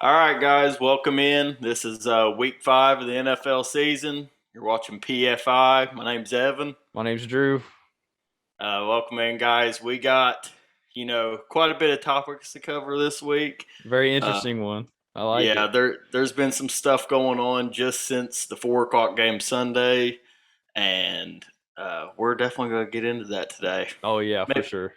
All right, guys, welcome in. This is week 5 of the NFL season. You're watching PFI. My name's Evan. My name's Drew. Welcome in, guys. We got, quite a bit of topics to cover this week. Very Uh, interesting one. I like yeah, it. there's been some stuff going on just since the 4 o'clock game Sunday, and we're definitely going to get into that today. Oh yeah, for Maybe, sure.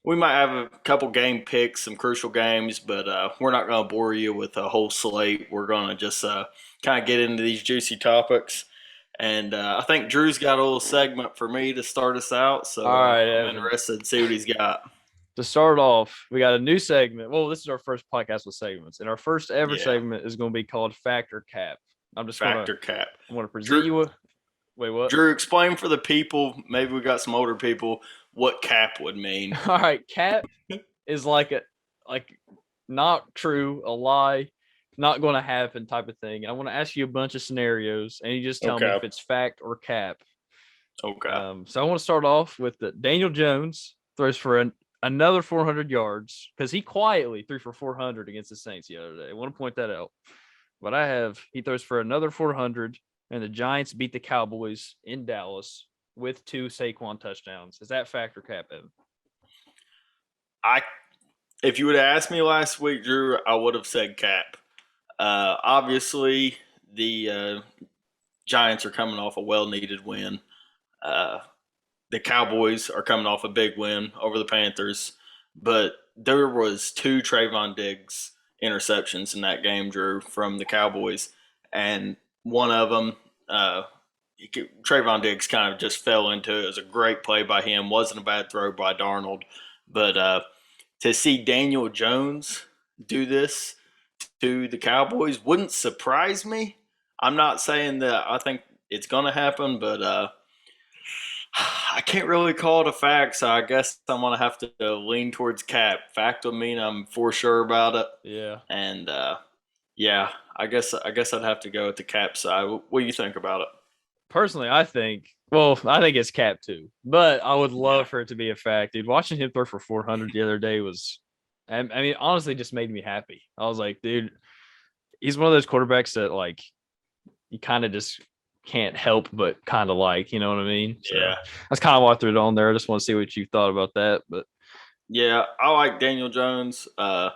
we might have a couple game picks, some crucial games, but we're not going to bore you with a whole slate. We're going to just kind of get into these juicy topics. And I think Drew's got a little segment for me to start us out, All so right, I'm Evan. interested to see what he's got. To start off, we got a new segment. Well, this is our first podcast with segments, and our first ever Yeah, segment is going to be called Factor Cap. factor cap. I'm gonna present Drew, you a. Wait, what? Drew, explain for the people. Maybe we got some older people what cap would mean. All right, cap is like not true, a lie, not going to happen type of thing. And I want to ask you a bunch of scenarios, and you just tell me Okay. if it's fact or cap. Okay. So I want to start off with Daniel Jones throws for another 400 yards because he quietly threw for 400 against the Saints the other day. I want to point that out. But he throws for another 400, and the Giants beat the Cowboys in Dallas with 2 Saquon touchdowns. Is that factor cap, Evan? I if you would have asked me last week, Drew, I would have said cap. Obviously, the Giants are coming off a well-needed win. Uh, the Cowboys are coming off a big win over the Panthers, but there was 2 Trayvon Diggs interceptions in that game, Drew, from the Cowboys, and one of them, Trayvon Diggs kind of just fell into it. It was a great play by him. Wasn't a bad throw by Darnold, but to see Daniel Jones do this to the Cowboys wouldn't surprise me. I'm not saying that I think it's going to happen, but I can't really call it a fact, so I guess I'm gonna have to lean towards cap. Fact would mean I'm for sure about it, Yeah. and yeah, I guess I'd have to go with the cap side. What do you think about it? Personally, I think it's cap too, but I would Yeah, love for it to be a fact, dude. Watching him throw for 400 the other day I mean, honestly, just made me happy. I was like, dude, he's one of those quarterbacks that like you kind of just can't help but kind of like, you know what I mean? So yeah, that's kind of why I threw it on there. I just want to see what you thought about that. But yeah. I like Daniel Jones. I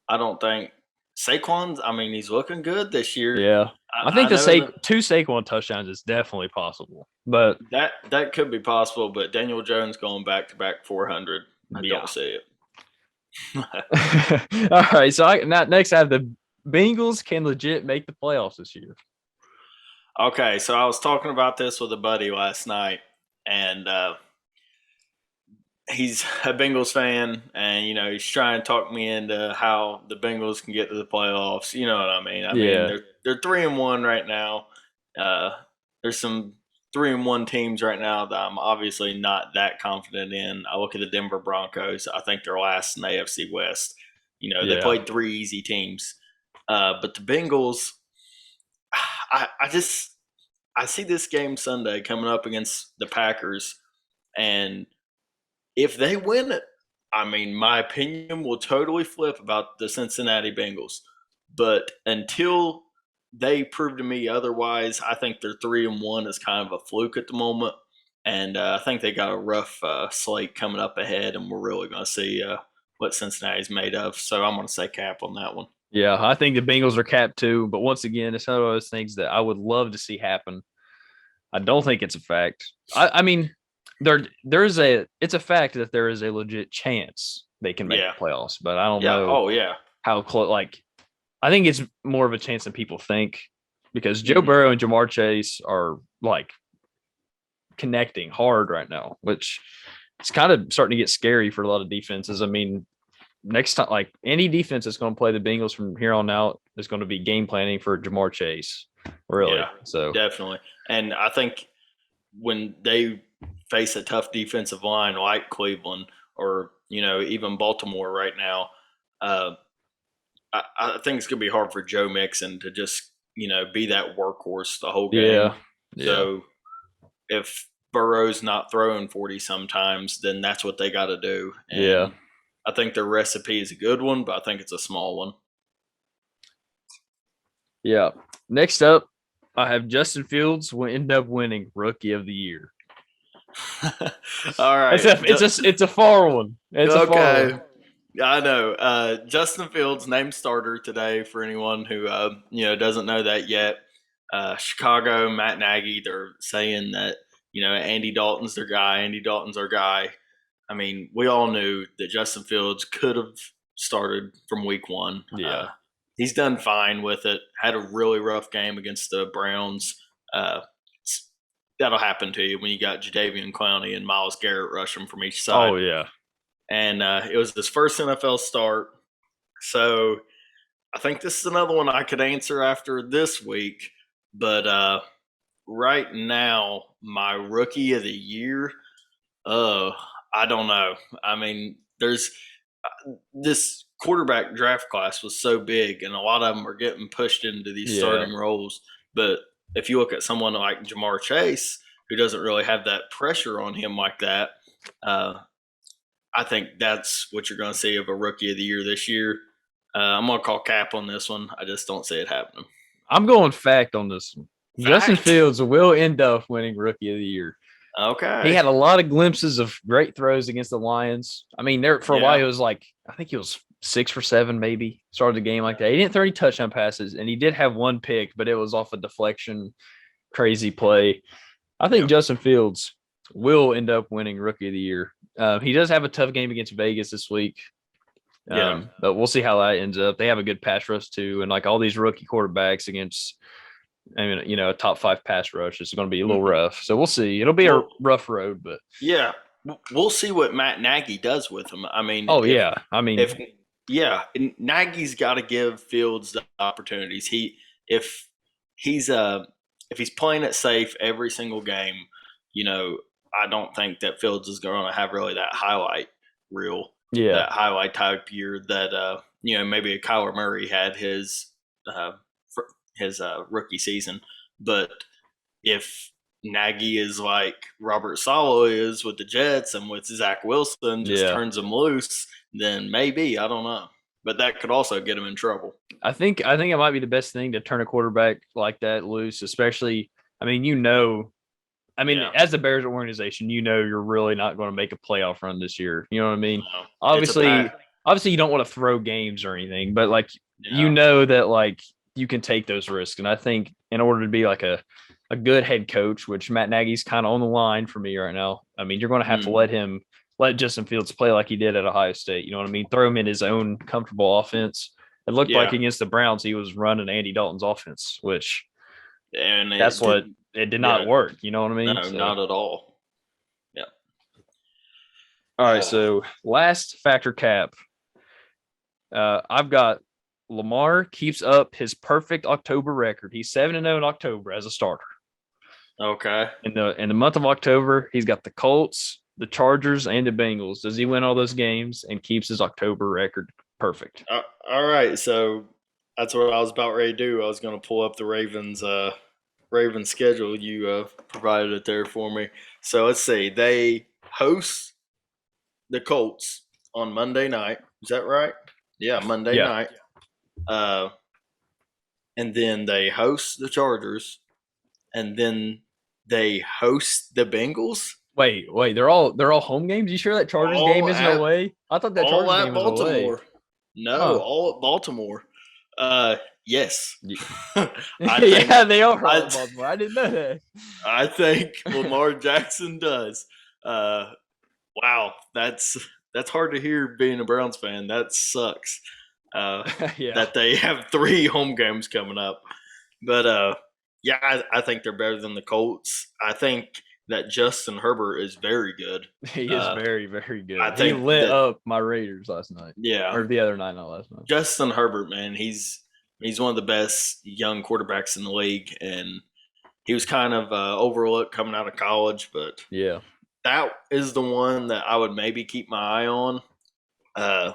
don't think Saquon's. I mean, he's looking good this year. yeah, I I think the know that 2 Saquon touchdowns is definitely possible. But that could be possible, but Daniel Jones going back to back 400, I yeah. don't see it. All right. So next I have the Bengals can legit make the playoffs this year. Okay, so I was talking about this with a buddy last night, and he's a Bengals fan, and he's trying to talk me into how the Bengals can get to the playoffs. You know what I mean? I mean Yeah. they're 3-1 right now. Uh, there's some 3-1 teams right now that I'm obviously not that confident in. I look at the Denver Broncos. I think they're last in the AFC West. They Yeah. played 3 easy teams, but the Bengals. I see this game Sunday coming up against the Packers, and if they win it, I mean, my opinion will totally flip about the Cincinnati Bengals. But until they prove to me otherwise, I think their 3-1 is kind of a fluke at the moment. And I think they got a rough slate coming up ahead, and we're really going to see what Cincinnati's made of. So I'm going to say cap on that one. Yeah. I think the Bengals are capped too. But once again, it's one of those things that I would love to see happen. I don't think it's a fact. I mean, there's a it's a fact that there is a legit chance they can make Yeah. the playoffs, but I don't Yeah. know Oh, yeah. how close. Like, I think it's more of a chance than people think because Joe Hmm. Burrow and Jamar Chase are like connecting hard right now, which it's kind of starting to get scary for a lot of defenses. I mean, next time, like any defense that's going to play the Bengals from here on out is going to be game planning for Jamar Chase, really. Yeah, So definitely. And I think when they face a tough defensive line like Cleveland or even Baltimore right now, uh, I think it's going to be hard for Joe Mixon to just be that workhorse the whole yeah, game. yeah, So if Burrow's not throwing 40 sometimes, then that's what they got to do. yeah. And I think their recipe is a good one, but I think it's a small one. Yeah. Next up, I have Justin Fields will end up winning Rookie of the Year. All It's right. a it's a far one. It's a far Okay. one. I know. Justin Fields named starter today for anyone who doesn't know that yet. Chicago, Matt Nagy, they're saying that Andy Dalton's their guy. Andy Dalton's our guy. I mean, we all knew that Justin Fields could have started from week one. Yeah. He's done fine with it. Had a really rough game against the Browns. Uh, that'll happen to you when you got Jadeveon Clowney and Myles Garrett rushing from each side. Oh yeah. And it was his first NFL start. So I think this is another one I could answer after this week. But right now, my rookie of the year, uh, I don't know. I mean, there's this quarterback draft class was so big, and a lot of them are getting pushed into these Yeah. starting roles. But if you look at someone like Jamar Chase, who doesn't really have that pressure on him like that, uh, I think that's what you're going to see of a rookie of the year this year. I'm going to call cap on this one. I just don't see it happening. I'm going fact on this one. Justin Fact. Fields will end up winning Rookie of the Year. He Okay. had a lot of glimpses of great throws against the Lions. I mean, there for a while Yeah. it was like I think he was 6 for 7, maybe started the game like that. He didn't throw any touchdown passes, and he did have one pick, but it was off a deflection, crazy play. I think Yep. Justin Fields will end up winning Rookie of the Year. He does have a tough game against Vegas this week. Yeah. But we'll see how that ends up. They have a good pass rush too, and like all these rookie quarterbacks against, I mean, a top 5 pass rush is going to be a little Mhm. rough. So we'll see. It'll be a Well, rough road, but yeah. We'll see what Matt Nagy does with him. I mean, oh yeah, I mean, if yeah, Nagy's got to give Fields the opportunities. If he's if he's playing it safe every single game, you know, I don't think that Fields is going to have really that highlight reel, yeah, that highlight type year that maybe a Kyler Murray had uh, his rookie season. But if Nagy is like Robert Salo is with the Jets and with Zach Wilson, just yeah. turns him loose, then maybe I don't know. But that could also get him in trouble. I think it might be the best thing to turn a quarterback like that loose, especially. I mean, Yeah, as the Bears organization, you're really not going to make a playoff run this year. You know what I mean? no, it's a Obviously, pack. obviously you don't want to throw games or anything, but like Yeah, that like you can take those risks. And I think in order to be like a good head coach, which Matt Nagy's kind of on the line for me right now. I mean, you're going to have to mm-hmm. let Justin Fields play like he did at Ohio State. You know what I mean? Throw him in his own comfortable offense. It looked like Yeah, against the Browns, he was running Andy Dalton's offense, which and that's it what didn't. it did Yeah, not work. You know what I mean? no, So, not at all. Yeah. all right. So, last factor cap. I've got Lamar keeps up his perfect October record. He's 7-0 in October as a starter. Okay. In the month of October, he's got the Colts, the Chargers, and the Bengals. Does he win all those games and keeps his October record perfect? All right. So that's what I was about ready to do. I was going to pull up the Ravens schedule. You provided it there for me. So let's see. They host the Colts on Monday night. Is that right? Yeah, Monday Yeah. night. Uh, and then they host the Chargers, and then they host the Bengals. Wait. They're all home games. You sure that Chargers game All isn't at away? I thought that all Chargers at game was away. Baltimore. No, Huh. all at Baltimore. Yes. I think Yeah, they are all I at Baltimore. I didn't know that. I think Lamar Jackson does. Uh, wow, that's hard to hear being a Browns fan. That sucks. Yeah. That they have 3 home games coming up. But yeah, I think they're better than the Colts. I think that Justin Herbert is very good. He is Uh, very, very I good. He think lit that up my Raiders last night. yeah, Or the other night, not last night. Justin Herbert, man, he's one of the best young quarterbacks in the league, and he was kind of overlooked coming out of college, but Yeah. that is the one that I would maybe keep my eye on. Uh,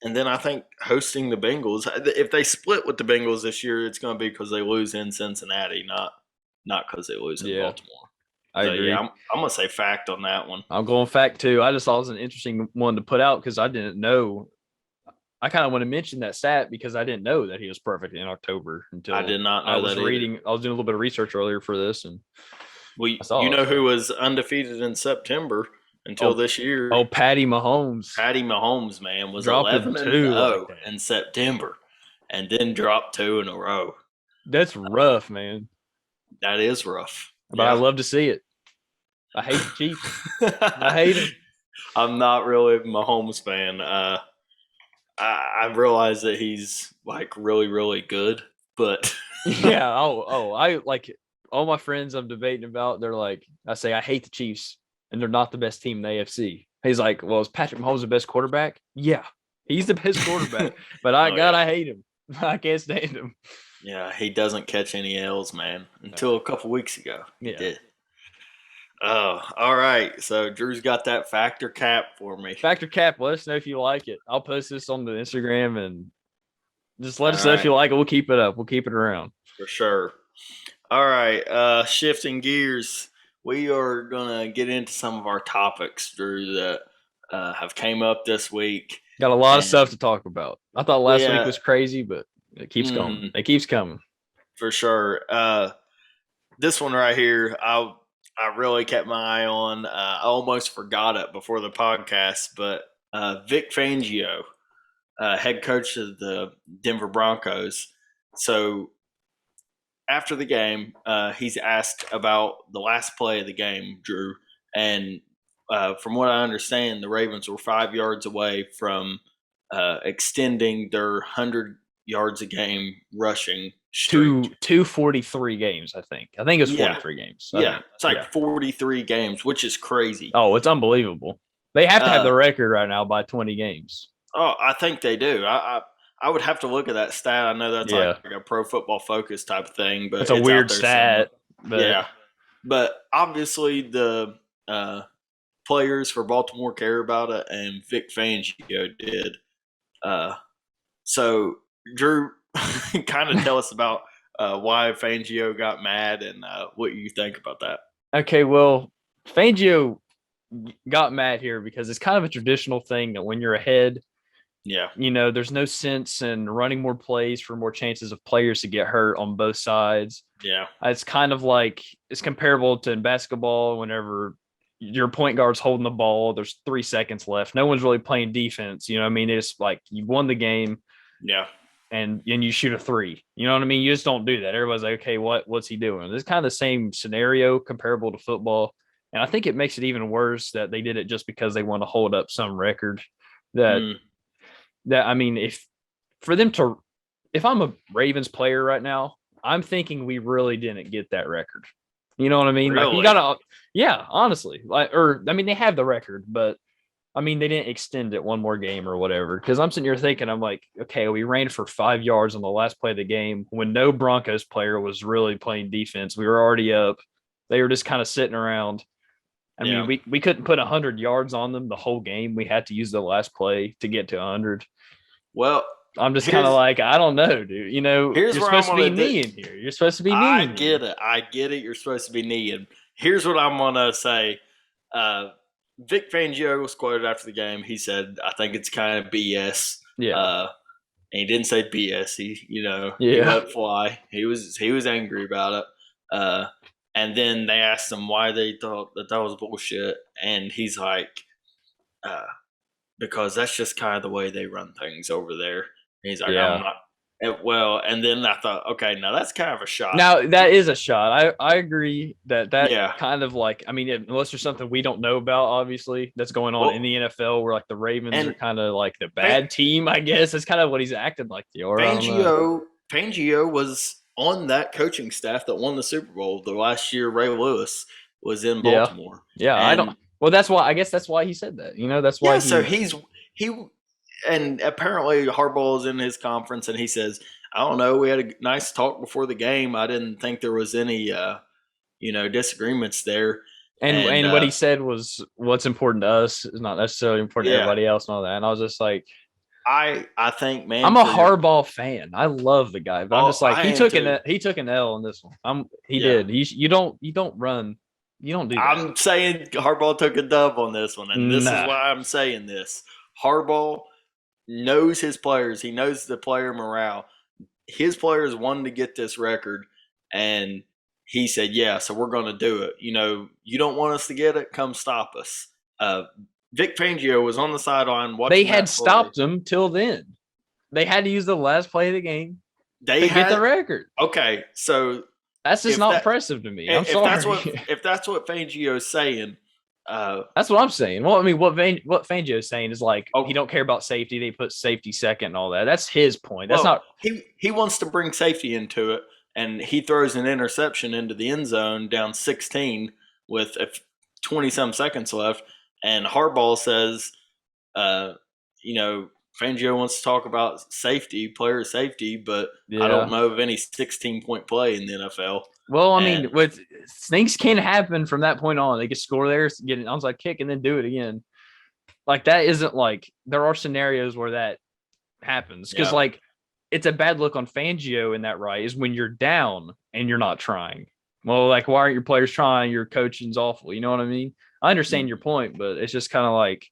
and then I think hosting the Bengals, if they split with the Bengals this year, it's going to be because they lose in Cincinnati, not because they lose in Yeah. Baltimore. I So yeah, agree. I'm gonna say fact on that one. I'm going fact too. I just thought it was an interesting one to put out because I didn't know. I kind of want to mention that stat because I didn't know that he was perfect in October I until did not I know was that either. reading. I was doing a little bit of research earlier for this, and I You saw it. know who So, was undefeated in September until oh, this year? oh, Patty Mahomes Patty Mahomes, man, was dropping 11 and two like 0 that. in September, and then dropped two in a row. That's rough, man. That is rough. But I Yeah. love to see it. I hate the Chiefs. I hate them. I'm not really a Mahomes fan. I realize that he's like really, really good, but Yeah. I like all my friends I'm debating about. They're like, I say I hate the Chiefs, and they're not the best team in the AFC. He's like, well, is Patrick Mahomes the best quarterback? Yeah, he's the best quarterback. But oh God, yeah, I hate him. I can't stand him. yeah, he doesn't catch any L's, man. Until a couple weeks ago, he Yeah. did. Oh, all right. So Drew's got that factor cap for me. Factor Cap, let us know if you like it. I'll post this on the Instagram and just let All us know if you right, like it. We'll keep it up. We'll keep it around. for sure. All right, shifting gears, we are gonna get into some of our topics, Drew, that have came up this week, Got a lot of stuff and to talk about. I thought we last week was crazy, but it keeps going. mhm, It keeps coming. for sure. This one right here, I really kept my eye on. I almost forgot it before the podcast, but Vic Fangio, head coach of the Denver Broncos. So after the game, he's asked about the last play of the game, Drew, and from what I understand, the Ravens were 5 yards away from extending their 100 yards a game rushing streak. 243 games, I think. I think it's Yeah, 43 games. I yeah, think. it's like Yeah. 43 games, which is crazy. Oh, it's unbelievable. They have to have Uh, the record right now by 20 games. oh, I think they do. I would have to look at that stat. I know that's like Yeah. a Pro Football Focus type of thing, but It's a it's out weird there somewhere. stat, but Yeah, but obviously the uh, players for Baltimore care about it, and Vic Fangio did. Uh, so, Drew, kind of tell us about why Fangio got mad and what you think about that. okay, well, Fangio got mad here because it's kind of a traditional thing that when you're ahead, Yeah, there's no sense in running more plays for more chances of players to get hurt on both sides. yeah, It's kind of like it's comparable to in basketball whenever your point guard's holding the ball, there's 3 seconds left. No one's really playing defense. You know what I mean? It's like you won the game yeah. and you shoot a three. You know what I mean? You just don't do that. Everybody's like, okay, what's he doing? It's kind of the same scenario comparable to football. And I think it makes it even worse that they did it just because they want to hold up some record that Mm, I mean, if for them to if I'm a Ravens player right now, I'm thinking we really didn't get that record. You know what I mean? Like you really? gotta, yeah, honestly, like, or I mean, they have the record, but I mean, they didn't extend it one more game or whatever. Because I'm sitting here thinking, I'm like, okay, we ran for 5 yards on the last play of the game when no Broncos player was really playing defense. We were already up. They were just kind of sitting around. I mean, Yeah. we couldn't put 100 yards on them the whole game. We had to use the last play to get to 100. Well, I'm just kind of here's like, I don't know, dude. here's You're where I'm supposed to be gonna do. kneeing here. You're supposed to be I kneeing get here. it. I get it. You're supposed to be kneeing. Here's what I'm gonna say. Uh, Vic Fangio was quoted after the game. He said, "I think it's kind of BS." Yeah. And he didn't say BS. He Yeah. let it fly. He was angry about it. Uh, and then they asked him why they thought that was bullshit, and he's like, uh, "Because that's just kind of the way they run things over there." And he's like, "I'm Yeah. not." Well, and then I thought, okay, now that's kind of a shot. Now that is a shot. I agree that Yeah. kind of like I mean unless there's something we don't know about obviously that's going on in Well, the NFL where like the Ravens are and kind of like the Fa- bad team I guess that's kind of what he's acting like or I don't know. Fangio was on that coaching staff that won the Super Bowl the last year Ray Lewis was in Yeah. Baltimore. Yeah, I don't And well that's why I guess that's why he said that. That's why yeah, so he he and apparently Harbaugh is in his conference and he says, I don't know, we had a nice talk before the game. I didn't think there was any disagreements there. And and what he said was what's important to us is not necessarily important to yeah, everybody else and all that. And I was just like I think, man, I'm a for your Harbaugh fan. I love the guy, but I'm oh, just like I am too. he took an L in this one. He Yeah. did. You don't run. You don't do that. I'm saying Harbaugh took a dub on this one, and this is Nah. why I'm saying this. Harbaugh knows his players. He knows the player morale. His players wanted to get this record, and he said, "Yeah, so we're going to do it. You don't want us to get it? Come stop us." Uh, Vic Fangio was on the sideline They watching had that play. stopped them till then. They had to use the last play of the game They to get the had record. okay, so That's just if not that impressive to me. I'm if that's sorry. what if that's what Fangio's saying, uh, That's what I'm saying. Well, I mean, what Fangio is saying is like he oh don't care about safety. They put safety second and all that. That's his point. That's well, not he wants to bring safety into it, and he throws an interception into the end zone down 16 with 20 some seconds left, and Harbaugh says, uh, you know, Fangio wants to talk about safety, player safety, but I don't yeah. know of any 16-point play in the NFL. Well, I mean, And with things can happen from that point on. They can score there, get an onside kick, and then do it again. Like that isn't like there are scenarios where that happens because yeah, like it's a bad look on Fangio in that right is when you're down and you're not trying. Well, like why aren't your players trying? Your coaching's awful. You know what I mean? I understand your point, but it's just kind of like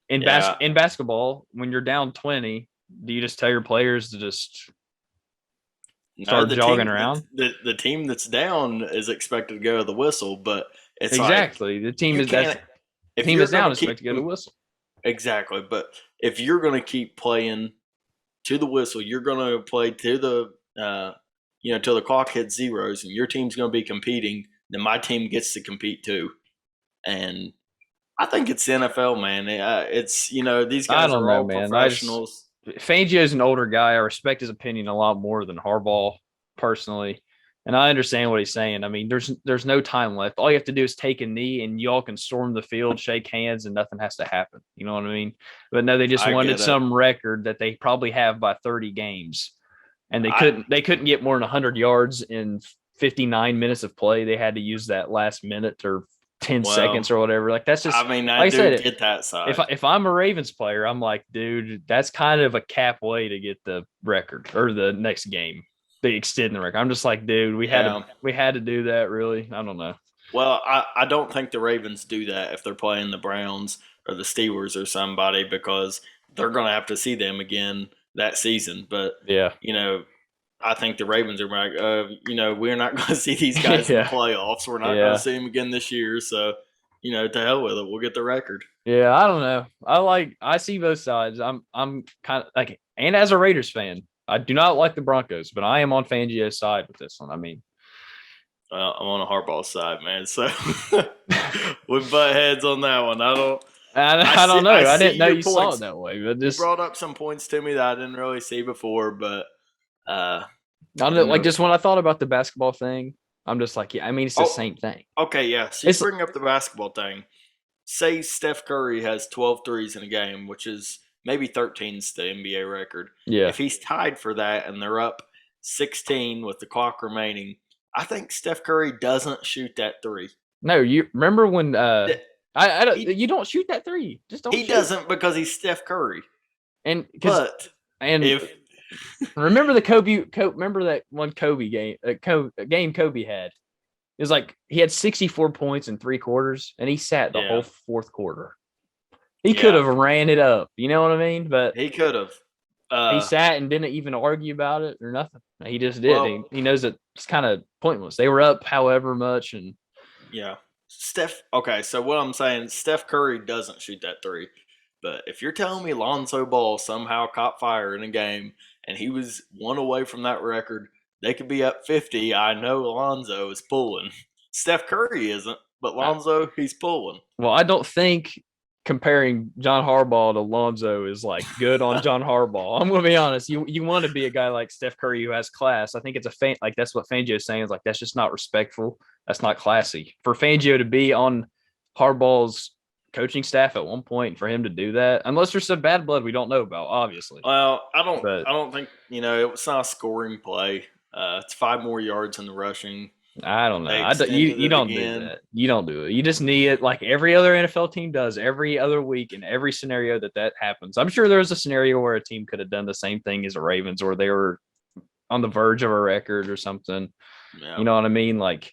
yeah. in basketball when you're down 20, do you just tell your players to just No, start jogging around? the team that's down is expected to go to the whistle, but it's like Exactly. The team you is that's can't the if team you're is going down to is expected keep to go to whistle. exactly, but if you're going to keep playing to the whistle, you're going to play to till the clock hits zeros, and your team's going to be competing. Then my team gets to compete too, and I think it's the NFL, man. It's these I guys don't are know, all man. I just professionals. Fangio's an older guy. I respect his opinion a lot more than Harbaugh personally. And I understand what he's saying. I mean, there's no time left. All you have to do is take a knee and y'all can storm the field, shake hands, and nothing has to happen. You know what I mean? But no, they just I wanted get it. some record that they probably have by 30 games. And I they couldn't get more than 100 yards in 59 minutes of play. They had to use that last minute or 10 well, seconds or whatever. Like that's just I mean, I like I do said, get that if side. if I'm a Ravens player, I'm like, dude, that's kind of a cap way to get the record or the next game. They extend the record. I'm just like, dude, Yeah. we had to do that. Really, I don't know. Well, I don't think the Ravens do that if they're playing the Browns or the Steelers or somebody because they're going to have to see them again that season. But, Yeah, you know, I think the Ravens are like, we're not going to see these guys in the yeah, playoffs. We're not going to yeah, see them again this year. So, to hell with it. We'll get the record. yeah. I don't know. I see both sides. I'm kind of like, and as a Raiders fan, I do not like the Broncos, but I am on Fangio's side with this one. I mean, I'm on a Harbaugh side, man. So we butt heads on that one. I don't I know. I see didn't know your you saw it points. that way, but You just brought up some points to me that I didn't really see before, but uh, I don't know. in Like the just when I thought about the basketball thing, I'm just like, yeah. I mean, it's the oh, same thing. okay, yeah. So you It's bring up the basketball thing. Say Steph Curry has 12 threes in a game, which is maybe 13's the NBA record. yeah. If he's tied for that and they're up 16 with the clock remaining, I think Steph Curry doesn't shoot that three. No, you remember when I don't He you don't shoot that three. Just don't he shoot. doesn't because he's Steph Curry. And because But and if remember the remember that one Kobe game game Kobe had. It was like he had 64 points in 3 quarters and he sat the whole yeah, fourth quarter. He could yeah, have ran it up. You know what I mean? But he could have. he Uh, sat and didn't even argue about it or nothing. He just did. well, He knows that it's kind of pointless. They were up however much, and yeah. Steph. Okay, so what I'm saying, Steph Curry doesn't shoot that three. But if you're telling me Lonzo Ball somehow caught fire in a game and he was one away from that record, they could be up 50. I know Lonzo is pulling. Steph Curry isn't, but I, Lonzo, he's pulling. well, I don't think comparing John Harbaugh to Lonzo is like good on John Harbaugh. I'm gonna be honest. You want to be a guy like Steph Curry who has class. I think it's a like that's what Fangio is saying is like that's just not respectful. That's not classy for Fangio to be on Harbaugh's coaching staff at one point and for him to do that, unless there's some bad blood we don't know about, obviously. Well, I don't. But I don't think it's not a scoring play. It's 5 more yards in the rushing. I don't know. They You extended you it don't do again. that. You don't do it. You just need it like every other NFL team does every other week in every scenario that happens. I'm sure there was a scenario where a team could have done the same thing as the Ravens, or they were on the verge of a record or something. Yeah, You know what I mean? Like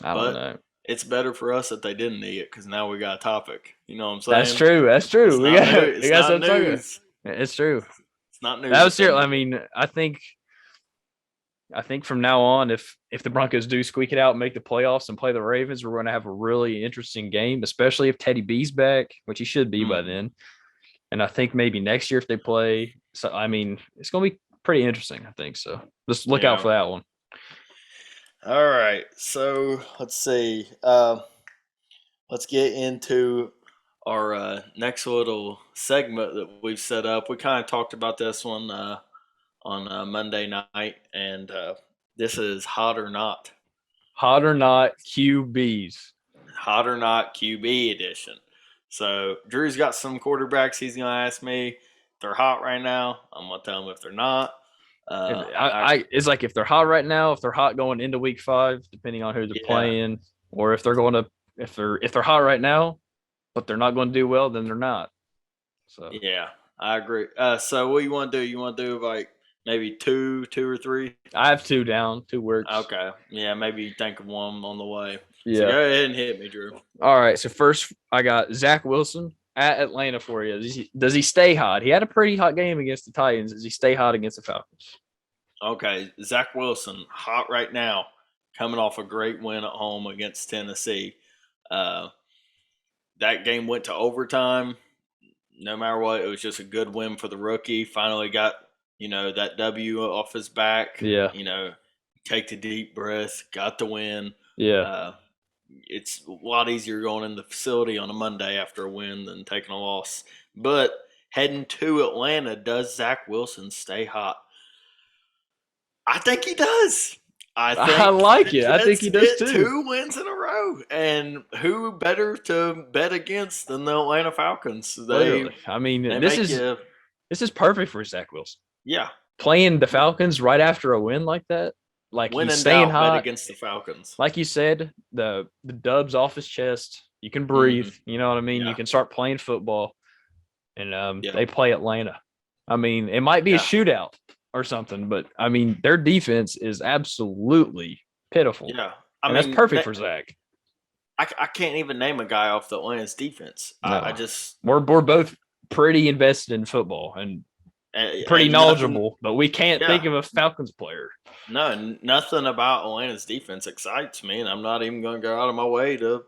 I don't but know. it's better for us that they didn't eat it because now we got a topic. You know what I'm That's saying? true. That's true. It's We not got new. we It's got not something to talk about. news. It's true. It's not news That was that they serious. I didn't. mean, I think from now on, if the Broncos do squeak it out and make the playoffs and play the Ravens, we're going to have a really interesting game, especially if Teddy B's back, which he should be by Mm, then. And I think maybe next year if they play, so I mean, it's going to be pretty interesting. I think so. Just look out yeah. for that one. All right. So let's see. Let's get into our next little segment that we've set up. We kind of talked about this one on Monday night, and this is hot or not. Hot or not, QBs. Hot or not QB edition. So Drew's got some quarterbacks he's gonna ask me if they're hot right now. I'm gonna tell him if they're not. If I it's like if they're hot right now, if they're hot going into week 5, depending on who they're yeah, playing, or if they're hot right now, but they're not going to do well, then they're not. So yeah, I agree. So what you want to do? You want to do like maybe two or three? I have 2 down, 2 works. Okay, yeah, maybe think of one on the way. So Yeah. go ahead and hit me, Drew. All right. So first, I got Zach Wilson at Atlanta for you. Does he stay hot? He had a pretty hot game against the Titans. Does he stay hot against the Falcons? Okay, Zach Wilson, hot right now, coming off a great win at home against Tennessee. Uh, that game went to overtime. No matter what, it was just a good win for the rookie. Finally got, that W off his back. Yeah. Take the deep breath, got the win. Yeah. Uh, it's a lot easier going in the facility on a Monday after a win than taking a loss. But heading to Atlanta, does Zach Wilson stay hot? I think he does. I I think like he it. I think gets he does it too. 2 wins in a row. And who better to bet against than the Atlanta Falcons? They Literally. I mean, they this make is you, this is perfect for Zach Wilson. yeah. Playing the Falcons right after a win like that, like When he's in staying doubt, bet hot. against the Falcons. Like you said, the dub's off his chest. You can breathe. Hmm. You know what I mean? You Yeah, can start playing football. And yeah, they play Atlanta. I mean, it might be a yeah, shootout or something, but I mean, their defense is absolutely pitiful, yeah. I and that's mean, perfect for Zach. I can't even name a guy off the Atlanta's defense. I No, just we're both pretty invested in football and pretty nothing. knowledgeable, but we can't think Yeah, of a Falcons player. no, nothing about Atlanta's defense excites me, and I'm not even going to go out of my way to,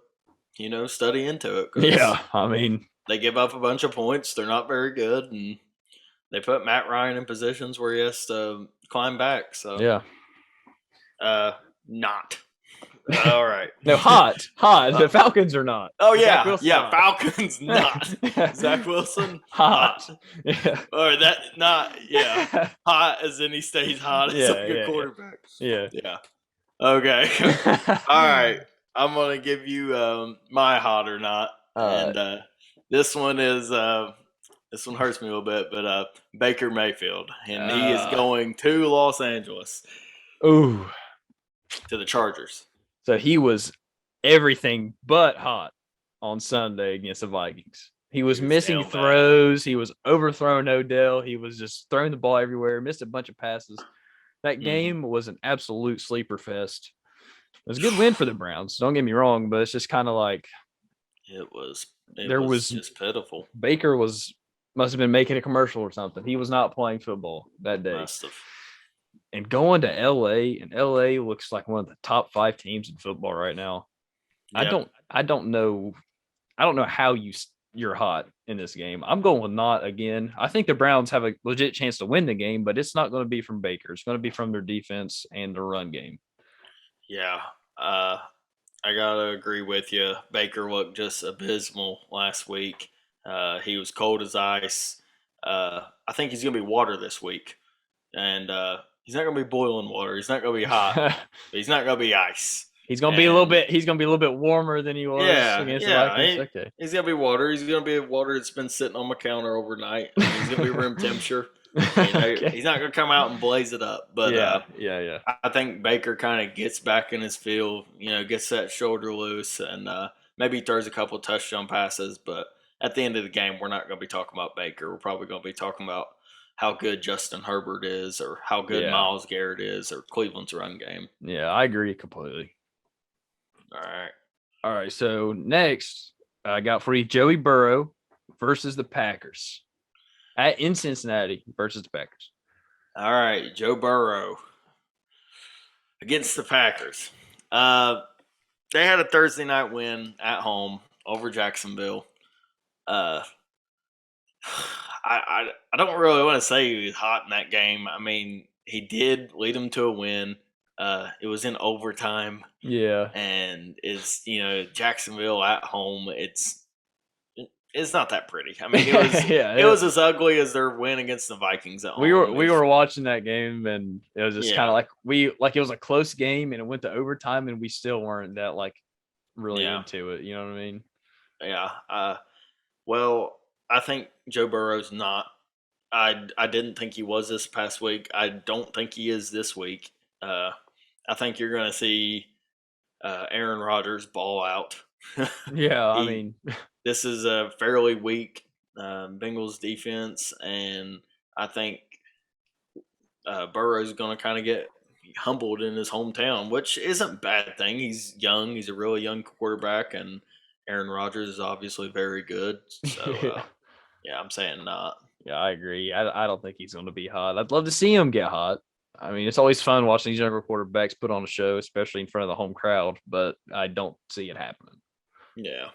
study into it because Yeah, I mean, they give up a bunch of points. They're not very good, and they put Matt Ryan in positions where he has to climb back. So, yeah. uh, not all right. No, hot, hot. Uh, The Falcons are not. oh Zach yeah, Wilson's yeah. hot. Falcons not. Zach Wilson hot. Hot. Yeah. Or that not yeah. Hot as in he stays hot as Yeah, like a yeah, quarterback. yeah. Yeah. Okay. Yeah. All right. I'm gonna give you my hot or not, uh, and this one is this one hurts me a little bit, but Baker Mayfield, and he is uh, going to Los Angeles ooh. to the Chargers. So he was everything but hot on Sunday against the Vikings. He He was was missing down bad. throws. He was overthrowing Odell. He was just throwing the ball everywhere, missed a bunch of passes. That Hmm. game was an absolute sleeper fest. It was a good win for the Browns. Don't get me wrong, but it's just kind of like It was it there was was just pitiful. Baker must have been making a commercial or something. He was not playing football that day. Must have. And going to LA, and LA looks like one of the top 5 teams in football right now. I Yep. don't I don't know how you're hot in this game. I'm going with not again. I think the Browns have a legit chance to win the game, but it's not going to be from Baker. It's going to be from their defense and their run game. Yeah. Uh, I gotta agree with you. Baker looked just abysmal last week. He was cold as ice. I think he's gonna be water this week, and he's not gonna be boiling water. He's not gonna be hot, but he's not gonna be ice. He's going to be a little And bit. He's going to be a little bit warmer than he was yeah, against the yeah, Vikings. Okay. he's gonna be water. He's gonna be water that's been sitting on my counter overnight. I mean, he's gonna be room temperature. Okay. He's not gonna come out and blaze it up, but Yeah. Yeah. Yeah. I think Baker kind of gets back in his feel, gets that shoulder loose, and maybe throws a couple touchdown passes. But at the end of the game, we're not going to be talking about Baker. We're probably going to be talking about how good Justin Herbert is, or how good Yeah. Myles Garrett is, or Cleveland's run game. Yeah. I agree completely. All right. All right. So next, I got for you Joey Burrow versus the Packers in Cincinnati versus the Packers. All right, Joe Burrow against the Packers. Uh, they had a Thursday night win at home over Jacksonville. Uh, I don't really want to say he was hot in that game. I mean, he did lead them to a win. It was in overtime, Yeah. and Jacksonville at home. It's not that pretty. I mean, it Yeah. was as ugly as their win against the Vikings at We were home. we were watching that game and it was just kind Yeah, of like it was a close game and it went to overtime and we still weren't that like really yeah, into it. You know what I mean? yeah. Well, I think Joe Burrow's not. I didn't think he was this past week. I don't think he is this week. Uh, I think you're going to see Aaron Rodgers ball out. Yeah. I he mean, This is a fairly weak Bengals defense, and I think Burrow's going to kind of get humbled in his hometown, which isn't a bad thing. He's young. He's a really young quarterback, and Aaron Rodgers is obviously very good. So, yeah. yeah, I'm saying not. Yeah, I agree. I don't think he's going to be hot. I'd love to see him get hot. I mean, it's always fun watching these younger quarterbacks put on a show, especially in front of the home crowd, but I don't see it happening. Yeah.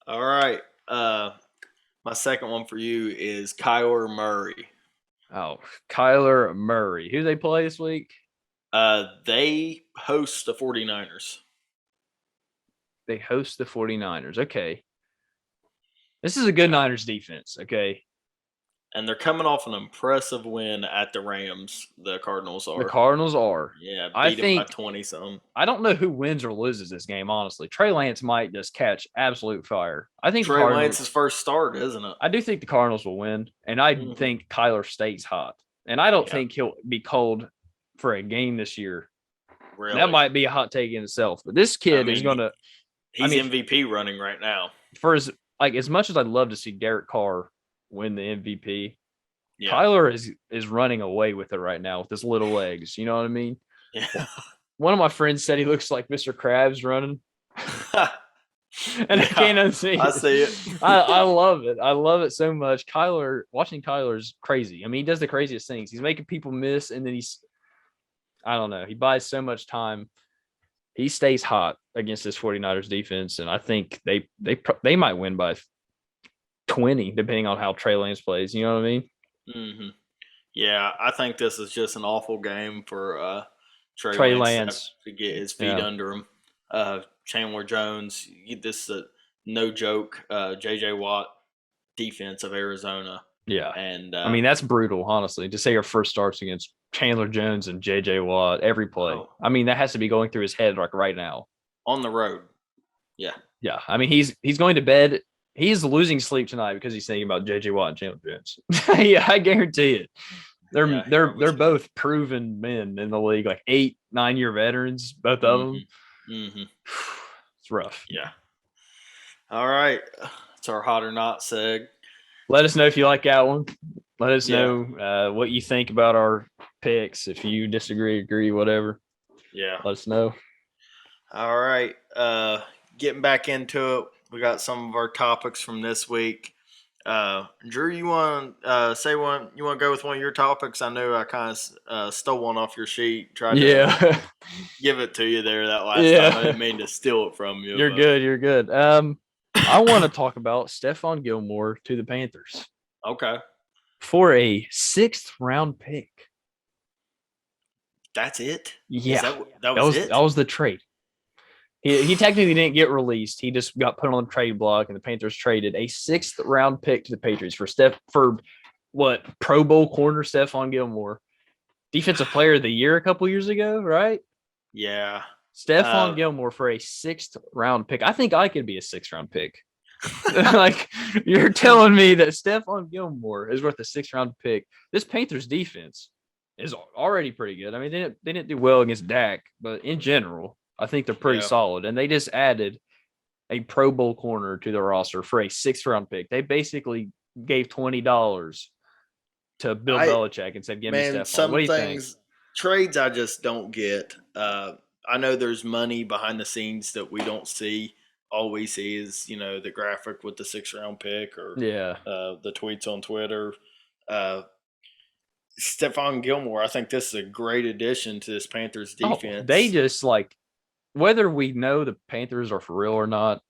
All right. My second one for you is Kyler Murray. Oh, Kyler Murray. Who they play this week? They host the 49ers. They host the 49ers. Okay. This is a good Niners defense. Okay. And they're coming off an impressive win at the Rams. The Cardinals The are. Cardinals are. Yeah, I beat him by think 20 something. I don't know who wins or loses this game, honestly. Trey Lance might just catch absolute fire. I think the Trey Cardinals Lance's first start, isn't it? I do think the Cardinals will win, and I Hmm. think Kyler stays hot. And I don't Yeah, think he'll be cold for a game this year. That really. might be a hot take in itself. But this I kid is mean, gonna I he's mean, MVP running right now. for as much as I'd love to see Derek Carr win the MVP, Yeah, Kyler is running away with it right now with his little legs. You know what I mean? yeah, One of my friends said he looks like Mr. Krabs running, and I yeah. can't unsee I it. see it. I love it. I love it so much. Watching Kyler's crazy. I mean, he does the craziest things. He's making people miss, and then I don't know. He buys so much time. He stays hot against this 49ers defense, and I think they might win by 20, depending on how Trey Lance plays. You know what I mean? Hmm. Yeah, I think this is just an awful game for Trey Trey Lance Lance. to get his feet Yeah. under him. Chandler Jones, this is a no joke. J.J. Watt defense of Arizona, Yeah. and I mean, that's brutal, honestly, to say your first starts against Chandler Jones and JJ Watt every play. oh, I mean, that has to be going through his head like right now. on the road. Yeah, Yeah. I mean, he's going to bed. He's losing sleep tonight because he's thinking about JJ Watt and Chandler Jones. Yeah, I guarantee it. They're yeah, he they're probably they're should. both proven men in the league, like 8, 9 year veterans, both of them. Mm-hmm. Mm-hmm. It's rough. Yeah. All right, it's our hot or not seg. Let us know if you like that one. Let us Yeah, know what you think about our picks. If you disagree, agree, whatever, yeah. let us know. All right. Getting back into it, we got some of our topics from this week. Drew, you want to say one? You want to go with one of your topics? I know I kind of stole one off your sheet. Tried to Yeah. give it to you there that last time. I Yeah. didn't mean to steal it from you, You're but good. You're good. I want to talk about Stephon Gilmore to the Panthers okay, for a 6th round pick. that's it. Is Yeah. that That was was it? that was the trade. He technically didn't get released. He just got put on the trade block, and the Panthers traded a 6th round pick to the Patriots for what, Pro Bowl corner Stephon Gilmore, defensive player of the year a couple years ago, right? Yeah. Stephon Gilmore for a 6th round pick. I think I could be a 6th round pick. Like, you're telling me that Stephon Gilmore is worth a 6th round pick. This Panthers defense is already pretty good. I mean, they didn't do well against Dak, but in general, I think they're pretty Yeah. solid. And they just added a Pro Bowl corner to the roster for a 6th round pick. They basically gave $20 to Bill I Belichick and said, "Give me Man, Stephon." What some do you think? things trades I just don't get. I know there's money behind the scenes that we don't see. all we see is the graphic with the 6th round pick or Yeah. the tweets on Twitter. Uh, Stephon Gilmore, I think this is a great addition to this Panthers Oh, they defense. just like whether we know the Panthers are for real or not,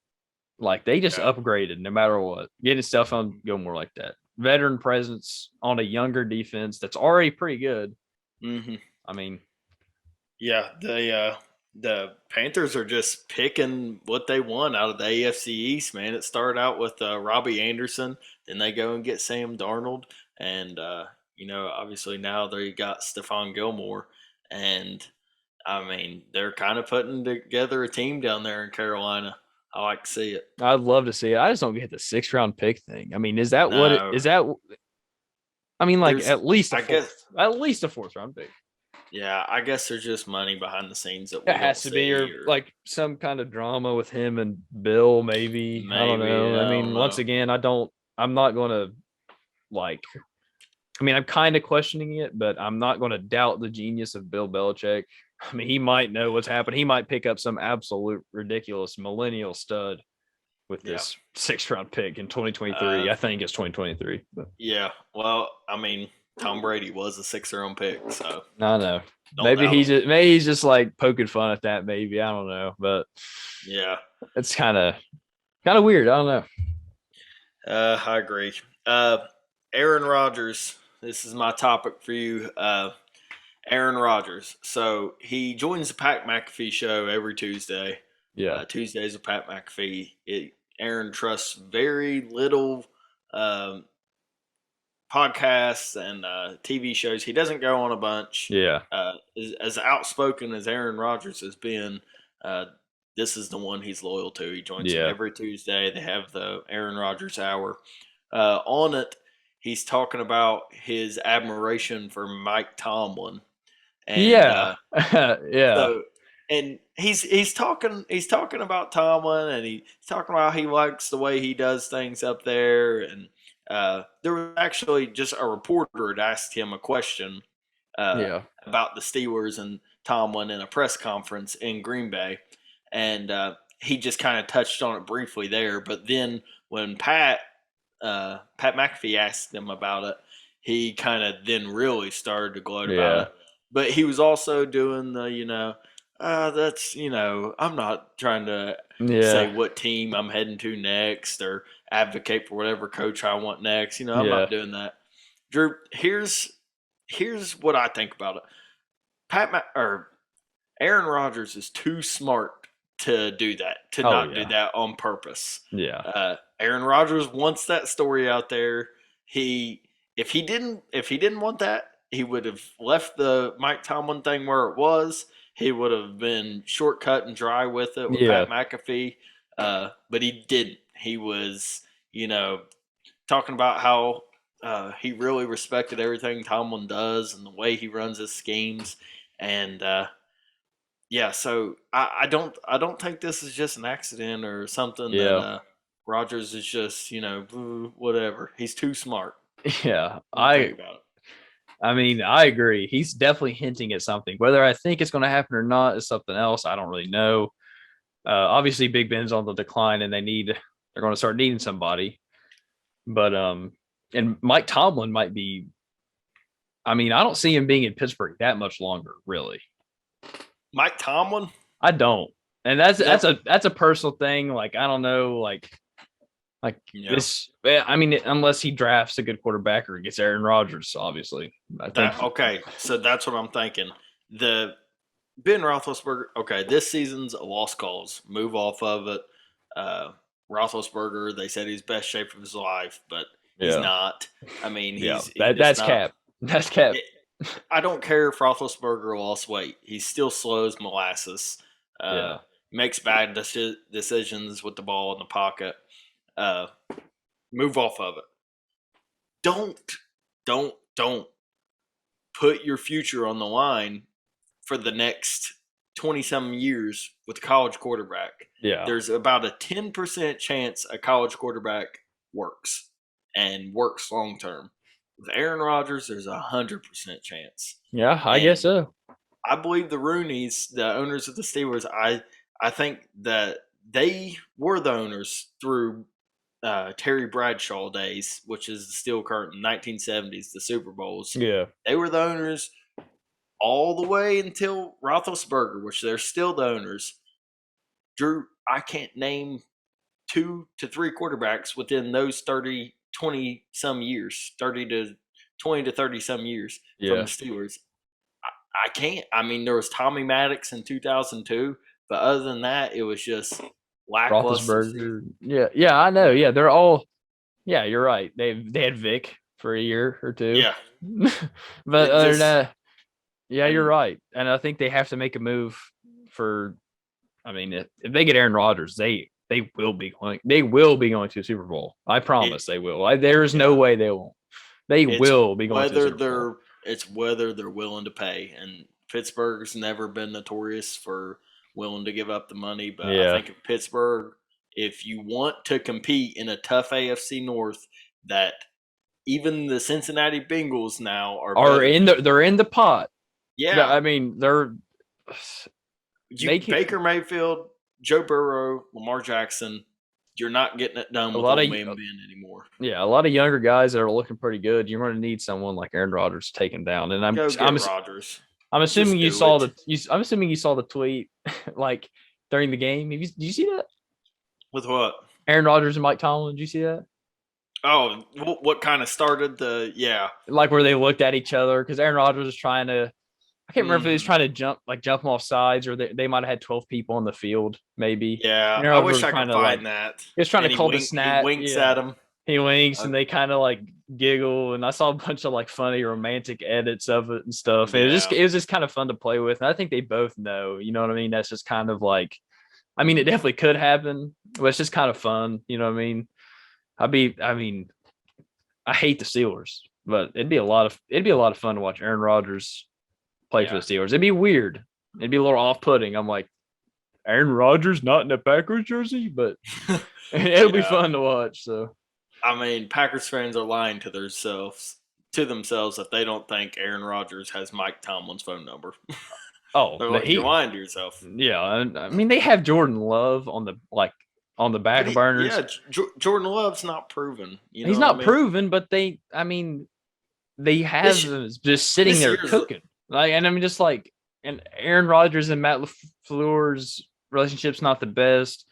like they just Yeah. upgraded no matter what. Getting stuff on Gilmore like that. Veteran presence on a younger defense that's already pretty good. Hmm. I mean, Yeah, the Panthers are just picking what they want out of the AFC East, man. It started out with Robbie Anderson, then they go and get Sam Darnold, and obviously now they got Stephon Gilmore, and I mean they're kind of putting together a team down there in Carolina. I like to see it. I'd love to see it. I just don't get the 6th round pick thing. I mean, is that what it No, is that I mean, like there's at least a I guess fourth. At least a 4th round pick. yeah, I guess there's just money behind the scenes that It we don't has to be, see, or or like some kind of drama with him and Bill, maybe. I don't maybe know. I I don't mean, once know. again, I'm not gonna like I mean, I'm kind of questioning it, but I'm not going to doubt the genius of Bill Belichick. I mean, he might know what's happened. He might pick up some absolute ridiculous millennial stud with Yeah. this 6th round pick in Uh, 2023. I think it's 2023. But Yeah, well, I mean, Tom Brady was a 6th round pick, so I don't know. don't doubt him. Maybe he's just like poking fun at that. Maybe I don't know, but Yeah, it's kind of weird. I don't know. I agree. Uh, Aaron Rodgers, this is my topic for you. Aaron Rodgers. So he joins the Pat McAfee show every Tuesday. Yeah, Tuesdays with Pat McAfee. Aaron trusts very little um, podcasts and TV shows. He doesn't go on a bunch. yeah, As outspoken as Aaron Rodgers has been, uh, this is the one he's loyal to. He joins them yeah, every Tuesday. They have the Aaron Rodgers Hour. On it, he's talking about his admiration for Mike Tomlin, and yeah, yeah, so, and he's talking about Tomlin, and he's talking about how he likes the way he does things up there. And there was actually just a reporter had asked him a question uh, yeah, about the Steelers and Tomlin in a press conference in Green Bay, and he just kind of touched on it briefly there. But then when Pat McAfee asked him about it, he kind of then really started to gloat about yeah, it. But he was also doing the, that's, I'm not trying to say yeah, what team I'm heading to next or advocate for whatever coach I want next. I'm yeah. not doing that. Drew, here's what I think about it. Or Aaron Rodgers is too smart to do that, to Oh not do yeah, that on purpose. yeah, Aaron Rodgers wants that story out there. He if he didn't want that, he would have left the Mike Tomlin thing where it was. He would have been shortcut and dry with it with yeah, Pat McAfee, but he didn't. He was, talking about how he really respected everything Tomlin does and the way he runs his schemes, and yeah, so I don't think this is just an accident or something that yeah. Rogers is just whatever. He's too smart. Yeah, What do you think about it? I mean, I agree. He's definitely hinting at something. Whether I think it's going to happen or not is something else. I don't really know. Obviously, Big Ben's on the decline, and they're going to start needing somebody. But and Mike Tomlin might be. I mean, I don't see him being in Pittsburgh that much longer, really. Mike Tomlin? I don't, and that's Never. that's a personal thing. Like I don't know, like Yeah. this. I mean, unless he drafts a good quarterback or gets Aaron Rodgers, obviously. I think. That okay. So that's what I'm thinking. The Ben Roethlisberger. Okay, this season's a lost cause. Move off of it. Uh, Roethlisberger. They said he's best shape of his life, but he's Yeah, not. I mean, yeah. he's just That's not. cap. That's cap. It, I don't care if Roethlisberger lost weight. He's still slow as molasses. Uh, Yeah, makes bad decisions with the ball in the pocket. Uh, move off of it. Don't, don't put your future on the line for the next 20 some years with a college quarterback. yeah. There's about a 10% chance a college quarterback works and works long term. With Aaron Rodgers, there's 100% chance. Yeah, I guess And so. I believe the Rooneys, the owners of the Steelers, I think that they were the owners through Terry Bradshaw days, which is the steel curtain, 1970s, the Super Bowls. Yeah. They were the owners all the way until Roethlisberger, which they're still the owners. Drew, I can't name 2 to 3 quarterbacks within those 30, 20 some years, 30 to 20 to 30 some years from Yeah. the Steelers. I can't. I mean, there was Tommy Maddox in 2002, but other than that, it was just lackluster Roethlisberger. season. Yeah. Yeah. I know. Yeah. Yeah. They're all. Yeah. You're right. They had Vic for a year or two, Yeah. but It other than just, that, yeah, you're and right. And I think they have to make a move for. I mean, if they get Aaron Rodgers, they will be going. They will be going to a Super Bowl. I it, promise they will. There is no yeah, way they won't. They it's will be going to a whether Super Bowl. they're willing to pay. And Pittsburgh's never been notorious for willing to give up the money, but I Yeah. think if Pittsburgh, if you want to compete in a tough AFC North, that even the Cincinnati Bengals now are Are better in than. they're in the pot. Yeah, I mean, you they can Baker Mayfield, Joe Burrow, Lamar Jackson. You're not getting it done a with lot old of man Ben anymore. yeah, a lot of younger guys that are looking pretty good. You're going to need someone like Aaron Rodgers to take him down. And Go get Rodgers. I'm assuming Just you do saw it. I'm assuming you saw the tweet like during the game. Did you see that? With what? Aaron Rodgers and Mike Tomlin. Did you see that? Oh, what kind of started the? Yeah. Like where they looked at each other because Aaron Rodgers was trying to. I can't remember if he was Hmm. trying to jump them off sides, or they might have had 12 people on the field, maybe. Yeah. And Aaron I Rodgers wish was I trying could to like find that. he was trying to And call the he snap. winks Yeah. at him. He winks Uh, and they kind of like giggle, and I saw a bunch of like funny romantic edits of it and stuff. And yeah. it was just kind of fun to play with. And I think they both know, you know what I mean? That's just kind of like I mean, it definitely could happen, but it's just kind of fun, you know what I mean? I mean, I hate the Steelers, but it'd be a lot of fun to watch Aaron Rodgers play for the Yeah. Steelers. It'd be weird. It'd be a little off putting. I'm like, Aaron Rodgers not in a Packers jersey, but it'll be Yeah. fun to watch. So I mean, Packers fans are lying to themselves if they don't think Aaron Rodgers has Mike Tomlin's phone number. oh, They're the like, you're Heat. lying to yourself. Yeah, and I mean they have Jordan Love on the But back burners. Jordan Love's not proven. You He's know what I not mean? proven, but I mean, they have This him just sitting this there year's cooking. Like, and I mean, just like, and Aaron Rodgers and Matt LaFleur's relationship's not the best.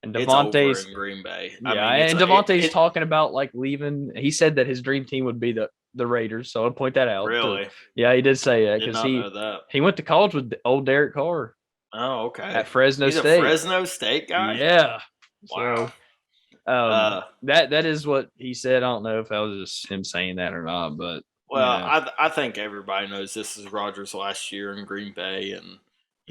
And it's over Devontae's, in Green Bay. I yeah, mean, and Devontae's talking about like leaving. He said that his dream team would be the Raiders, so I'll point that out. really Yeah, he did say that did because not know that. he went to college with old Derek Carr Oh, okay. at Fresno He's a State. Fresno State guy. Yeah, Wow. so Uh, that is what he said. I don't know if that was just him saying that or not, but you well, know, I think everybody knows this is Rogers' last year in Green Bay, and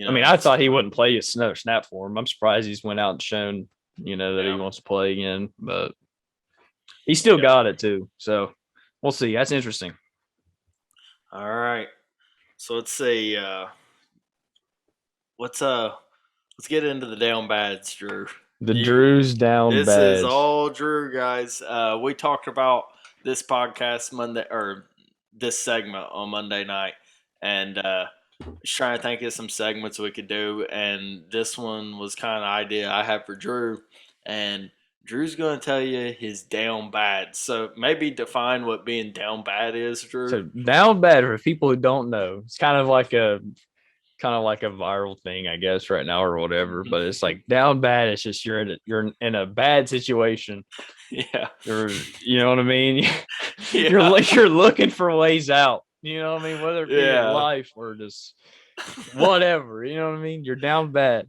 I mean, I it's thought he wouldn't play a snap for him. I'm surprised he's went out and shown, that he yeah, wants to play again, but he still yeah. got it too. So we'll see. That's interesting. All right. So let's see. Let's let's get into the down bads, Drew. The You Drews down this is bad. all Drew, guys. We talked about this podcast Monday or this segment on Monday night, and just trying to think of some segments we could do. And this one was kind of idea I had for Drew, and Drew's going to tell you his down bad. So maybe define what being down bad is, Drew. So down bad for people who don't know. It's kind of like a viral thing, I guess, right now or whatever. But it's like down bad. It's just you're in a bad situation. Yeah, You know what I mean? yeah, You're looking for ways out. You know what I mean? Whether it be in yeah. life or just whatever. You know what I mean? You're down bad.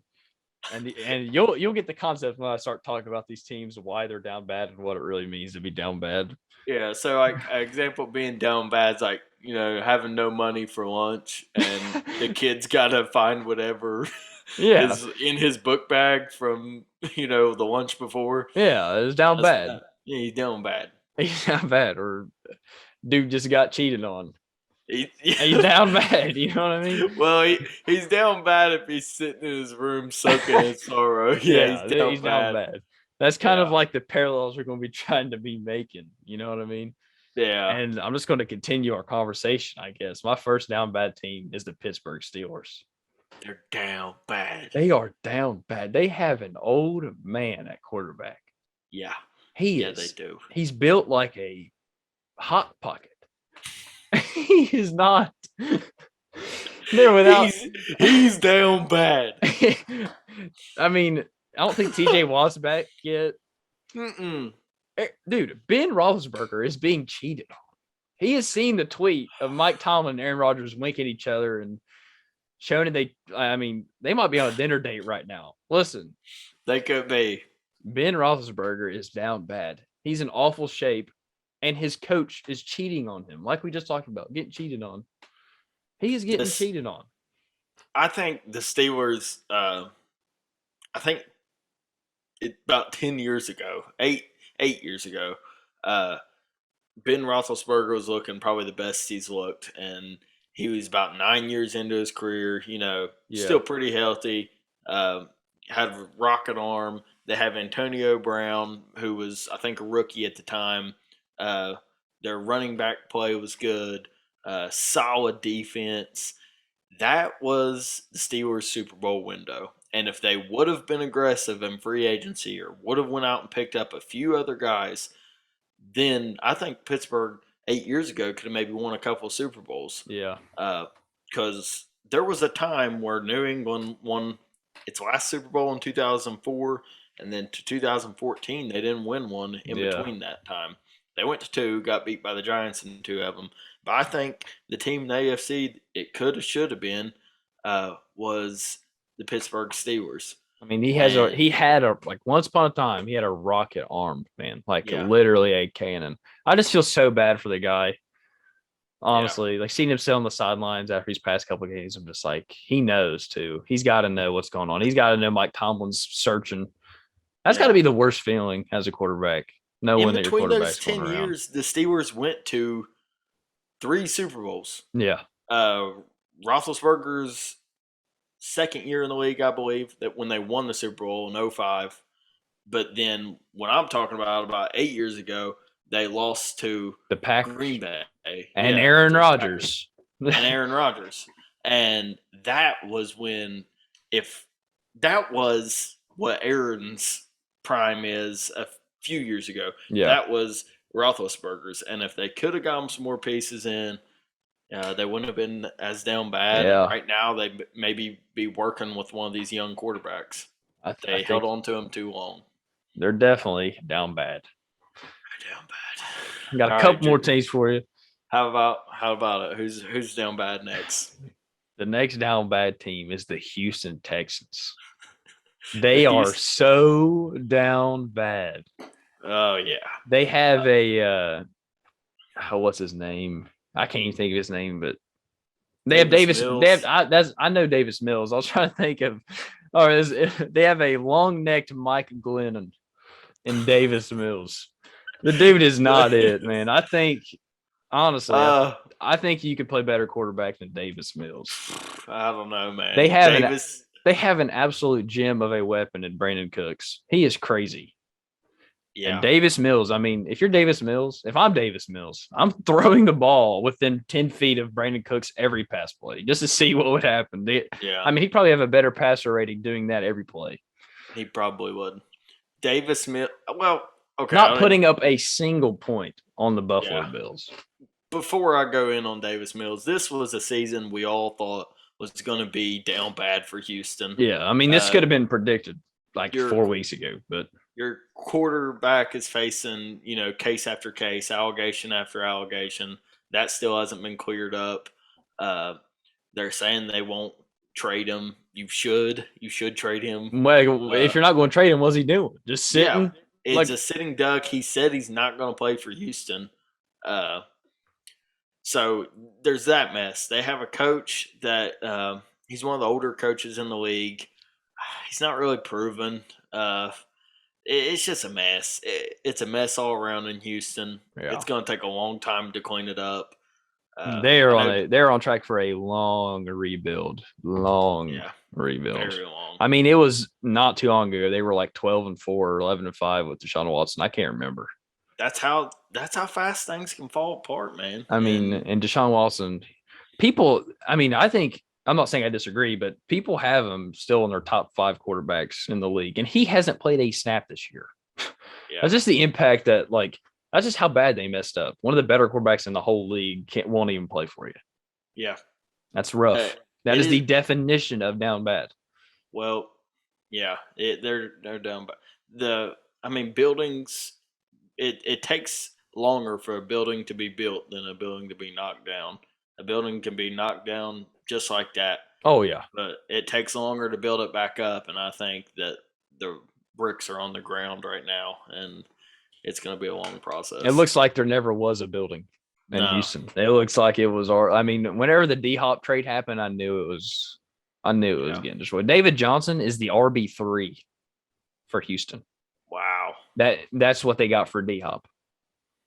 And you'll get the concept when I start talking about these teams, why they're down bad and what it really means to be down bad. Yeah, so like an example being down bad is like, having no money for lunch and the kid's gotta find whatever Yeah. is in his book bag from, the lunch before. Yeah, it's down That's bad. yeah, he's down bad. He's down bad. Or dude just got cheated on. He's Yeah. down bad. You know what I mean? Well, he's down bad if he's sitting in his room soaking in sorrow. Yeah, he's Yeah, down he's down bad. bad. That's kind of Yeah. like the parallels we're going to be trying to be making. You know what I mean? Yeah. And I'm just going to continue our conversation, I guess. My first down bad team is the Pittsburgh Steelers. They're down bad. They are down bad. They have an old man at quarterback. Yeah. He Yeah, they is. do. He's built like a hot pocket. He is not. They're without. He's down bad. I mean, I don't think TJ Watt's back yet. Mm-mm. Dude, Ben Roethlisberger is being cheated on. He has seen the tweet of Mike Tomlin and Aaron Rodgers winking at each other and showing they might be on a dinner date right now. Listen, They could be. Ben Roethlisberger is down bad. He's in awful shape, and his coach is cheating on him, like we just talked about, getting cheated on. He is getting This, cheated on. I think the Steelers. I think about 10 years ago, eight years ago, uh, Ben Roethlisberger was looking probably the best he's looked, and he was about 9 years into his career. Yeah. Still pretty healthy. Had a rocket arm. They have Antonio Brown, who was I think a rookie at the time. Uh, their running back play was good. Solid defense. That was the Steelers' Super Bowl window. And if they would have been aggressive in free agency or would have went out and picked up a few other guys, then I think Pittsburgh 8 years ago could have maybe won a couple of Super Bowls. Yeah. Because there was a time where New England won its last Super Bowl in 2004, and then to 2014 they didn't win one in between that time. They went to two, got beat by the Giants in two of them. But I think the team in the AFC it could have should have been was the Pittsburgh Steelers. I mean, he had a like once upon a time he had a rocket arm, man, like literally a cannon. I just feel so bad for the guy. Honestly, like seeing him sit on the sidelines after these past couple of games, I'm just like, he knows too. He's got to know what's going on. He's got to know Mike Tomlin's searching. That's got to be the worst feeling as a quarterback, knowing that your quarterback's going around. In between those 10 years, the Steelers went to 3 Super Bowls. Yeah. Roethlisberger's second year in the league, I believe, that when they won the Super Bowl in 05. But then when I'm talking about 8 years ago, they lost to the Packers, Green Bay, and Aaron Rodgers. And Aaron Rodgers. And that was if that was what Aaron's prime is a few years ago, that was Roethlisberger's. And if they could have gotten some more pieces in, they wouldn't have been as down bad. Yeah. And right now, they maybe be working with one of these young quarterbacks. They held on to him too long. They're definitely down bad. Down bad. I got a couple more teams for you. How about it? Who's down bad next? The next down bad team is the Houston Texans. They are so down bad. Oh yeah. They have a what's his name? I can't even think of his name, but they have Davis. Mills. I know Davis Mills. I was trying to think of. They have a long-necked Mike Glennon in Davis Mills. The dude is not it, man. I think, honestly, I think you could play better quarterback than Davis Mills. I don't know, man. They have an absolute gem of a weapon in Brandon Cooks. He is crazy. Yeah. And Davis Mills, I mean, if I'm Davis Mills, I'm throwing the ball within 10 feet of Brandon Cooks every pass play just to see what would happen. I mean, he'd probably have a better passer rating doing that every play. He probably would. Davis Mills, well, okay. Not putting up a single point on the Buffalo Bills. Before I go in on Davis Mills, this was a season we all thought was going to be down bad for Houston. Yeah, I mean, this could have been predicted like 4 weeks ago, but your quarterback is facing, case after case, allegation after allegation. That still hasn't been cleared up. They're saying they won't trade him. You should trade him. Well, if you're not going to trade him, what's he doing? Just sitting? Yeah, it's a sitting duck. He said he's not going to play for Houston. So there's that mess. They have a coach that he's one of the older coaches in the league. He's not really proven. It's just a mess. It's a mess all around in Houston. Yeah. It's going to take a long time to clean it up. They're on track for a long rebuild. Rebuild. Very long. I mean, it was not too long ago. They were like 12-4 or 11-5 with Deshaun Watson. I can't remember. That's how fast things can fall apart, man. I mean, and Deshaun Watson, I think I'm not saying I disagree, but people have him still in their top 5 quarterbacks in the league, and he hasn't played a snap this year. Yeah, That's just the impact that like that's just how bad they messed up. One of the better quarterbacks in the whole league won't even play for you. yeah. That's Uh, rough. That it is the is definition of down bad. well, yeah. They're done, but I mean, buildings. It takes longer for a building to be built than a building to be knocked down. A building can be knocked down just like that, Oh yeah. but it takes longer to build it back up. And I think that the bricks are on the ground right now, and it's going to be a long It process. looks like there never was a building in No, Houston. It looks like it was our I mean, whenever the D Hop trade happened, I knew it was yeah, getting destroyed. David Johnson is the RB3 for Houston. wow. That's what they got for D Hop.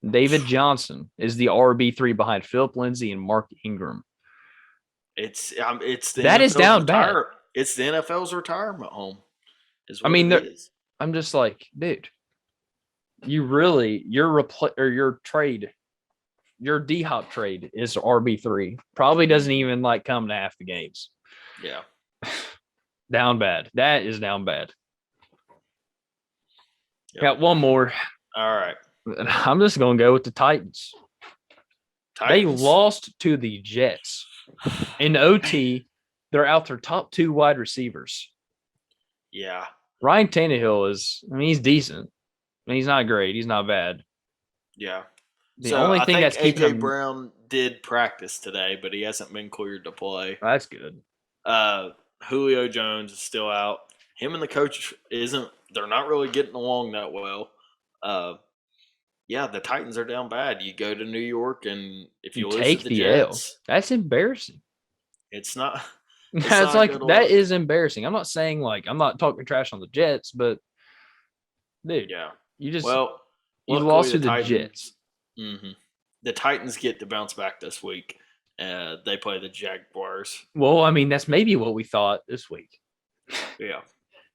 David Johnson is the RB3 behind Philip Lindsay and Mark Ingram. It's the That is NFL's down bad. retire. It's the NFL's retirement home, is I what mean, it is. I'm just like, dude, your trade, your D Hop trade is RB3. Probably doesn't Mhm. even like come to half the games. Yeah. Down bad. That is down bad. Yep. Got one more. All right. I'm just gonna go with the Titans. They Titans. lost to the Jets in OT. They're out their top 2 wide receivers. Yeah. Ryan Tannehill is, I mean, he's decent. I mean, he's not great. He's not bad. Yeah. The So only I thing think that's keeping AJ him, Brown did practice today, but he hasn't been cleared to play. that's good. Uh, Julio Jones is still out. Him and the coach isn't. They're not really getting along that well. Uh, yeah, the Titans are down bad. You go to New York, and if You you lose to take the the L. Jets, That's embarrassing. it's not. It's That's not like good that look. is embarrassing. I'm not saying like I'm not talking trash on the Jets, but dude, Yeah. you just Well, you luckily lost the to the Jets. Titans. hmm The Titans get to bounce back this week. They play the Jaguars. Well, I mean, that's maybe what we thought this week. Yeah.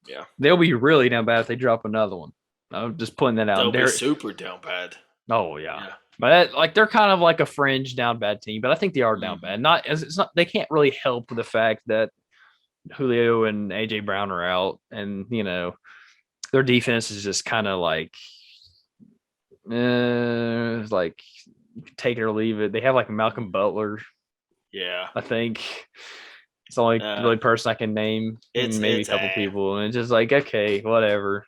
Yeah. They'll be really down bad if they drop another one. I'm just putting that out. They'll be They're super down bad. oh yeah, Yeah. but that, like they're kind of like a fringe down bad team, but I think they are down hmm bad. Not as it's not they can't really help with the fact that Julio and AJ Brown are out, and their defense is just kind of like take it or leave it. They have like Malcolm Butler, Yeah. I think. It's the only Uh, really person I can name, it's maybe a it's couple people, and it's just like okay, whatever.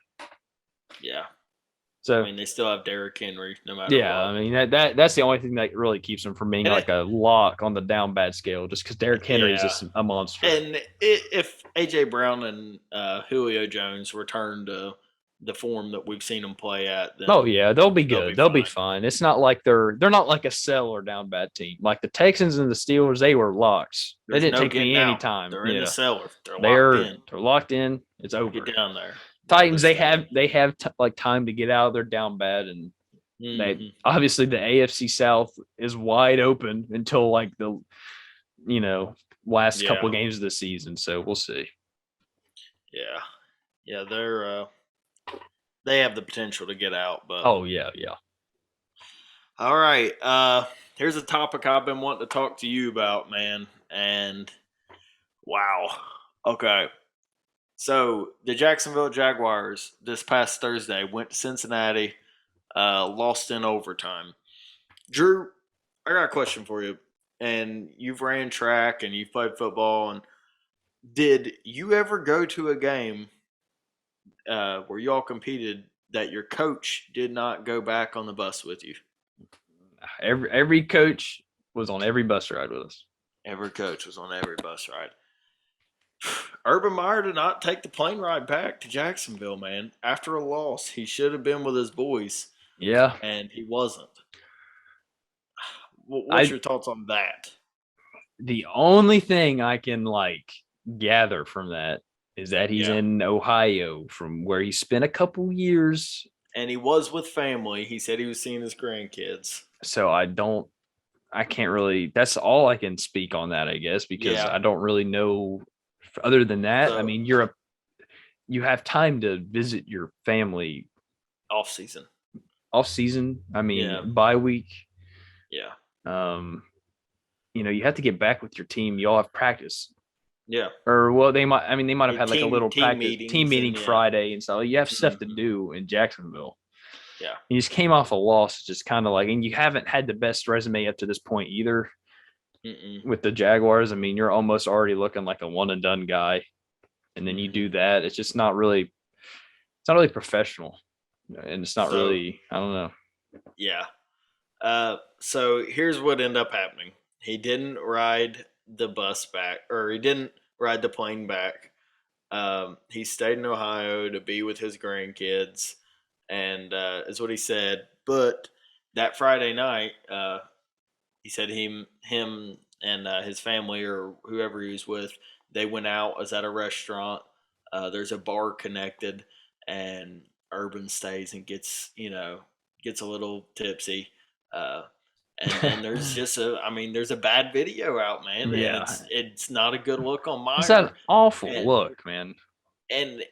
yeah. I So mean, they still have Derrick Henry no matter yeah, what. I mean that's the only thing that really keeps them from being And like a lock on the down bad scale, just because Derrick Henry is yeah. just a monster. And if AJ Brown and Julio Jones return to the form that we've seen them play at, Oh then yeah, they'll be they'll be good. They'll be fine. fine. It's not like they're not like a sell or down bad team. Like the Texans and the Steelers, they were locks. They There's didn't no take me getting any out. time. They're in the Yeah, cellar. They're locked they're in. they're locked in. It's Get over. down there. Yeah, Titans, this thing. they have like time to get out. They're down bad, and they hmm obviously the AFC South is wide open until like the you know last couple Yeah, of games of the season. So we'll see. yeah, yeah. They have the potential to get out, but Oh yeah, yeah. all right. Here's a topic I've been wanting to talk to you about, man. And wow. Okay. So the Jacksonville Jaguars this past Thursday went to Cincinnati, lost in overtime. Drew, I got a question for you. And you've ran track and you've played football. And did you ever go to a game where y'all competed that your coach did not go back on the bus with you? Every coach was on every bus ride with us. Every coach was on every bus ride. Urban Meyer did not take the plane ride back to Jacksonville, man. After a loss, he should have been with his boys, Yeah, and he wasn't. What's I your thoughts on that? the only thing I can like gather from that is that he's Yeah. in Ohio, from where he spent a couple years. And he was with family. He said he was seeing his grandkids. So I can't really. That's all I can speak on that, I guess, because Yeah. I don't really know. Other than that, I So mean, you have time to visit your family off season. off season. I Yeah. mean, bye week. Yeah. Um, you have to get back with your team. You all have practice Yeah. Or well, they might have had like a little Team practice team meetings meeting and yeah. Friday and stuff. You have stuff to Hmm. do in Jacksonville. Yeah. You just came off a loss, just kind of like, and you haven't had the best resume up to this point either Mm-mm. with the Jaguars. I mean, you're almost already looking like a one and done guy, and then you Hmm. do that. It's just not really, it's not really professional, and it's not So really. I don't know. yeah. So here's what ended up happening. He didn't ride the bus back, or he didn't ride the plane back. He stayed in Ohio to be with his grandkids, and is what he said. But that Friday night, he said him and his family or whoever he was with, they went out. Was at a restaurant. There's a bar connected, and Urban stays and gets a little tipsy. Uh, and then there's just there's a bad video out, man, and Yeah, it's not a good look on it's an Meyer, awful and look, man. and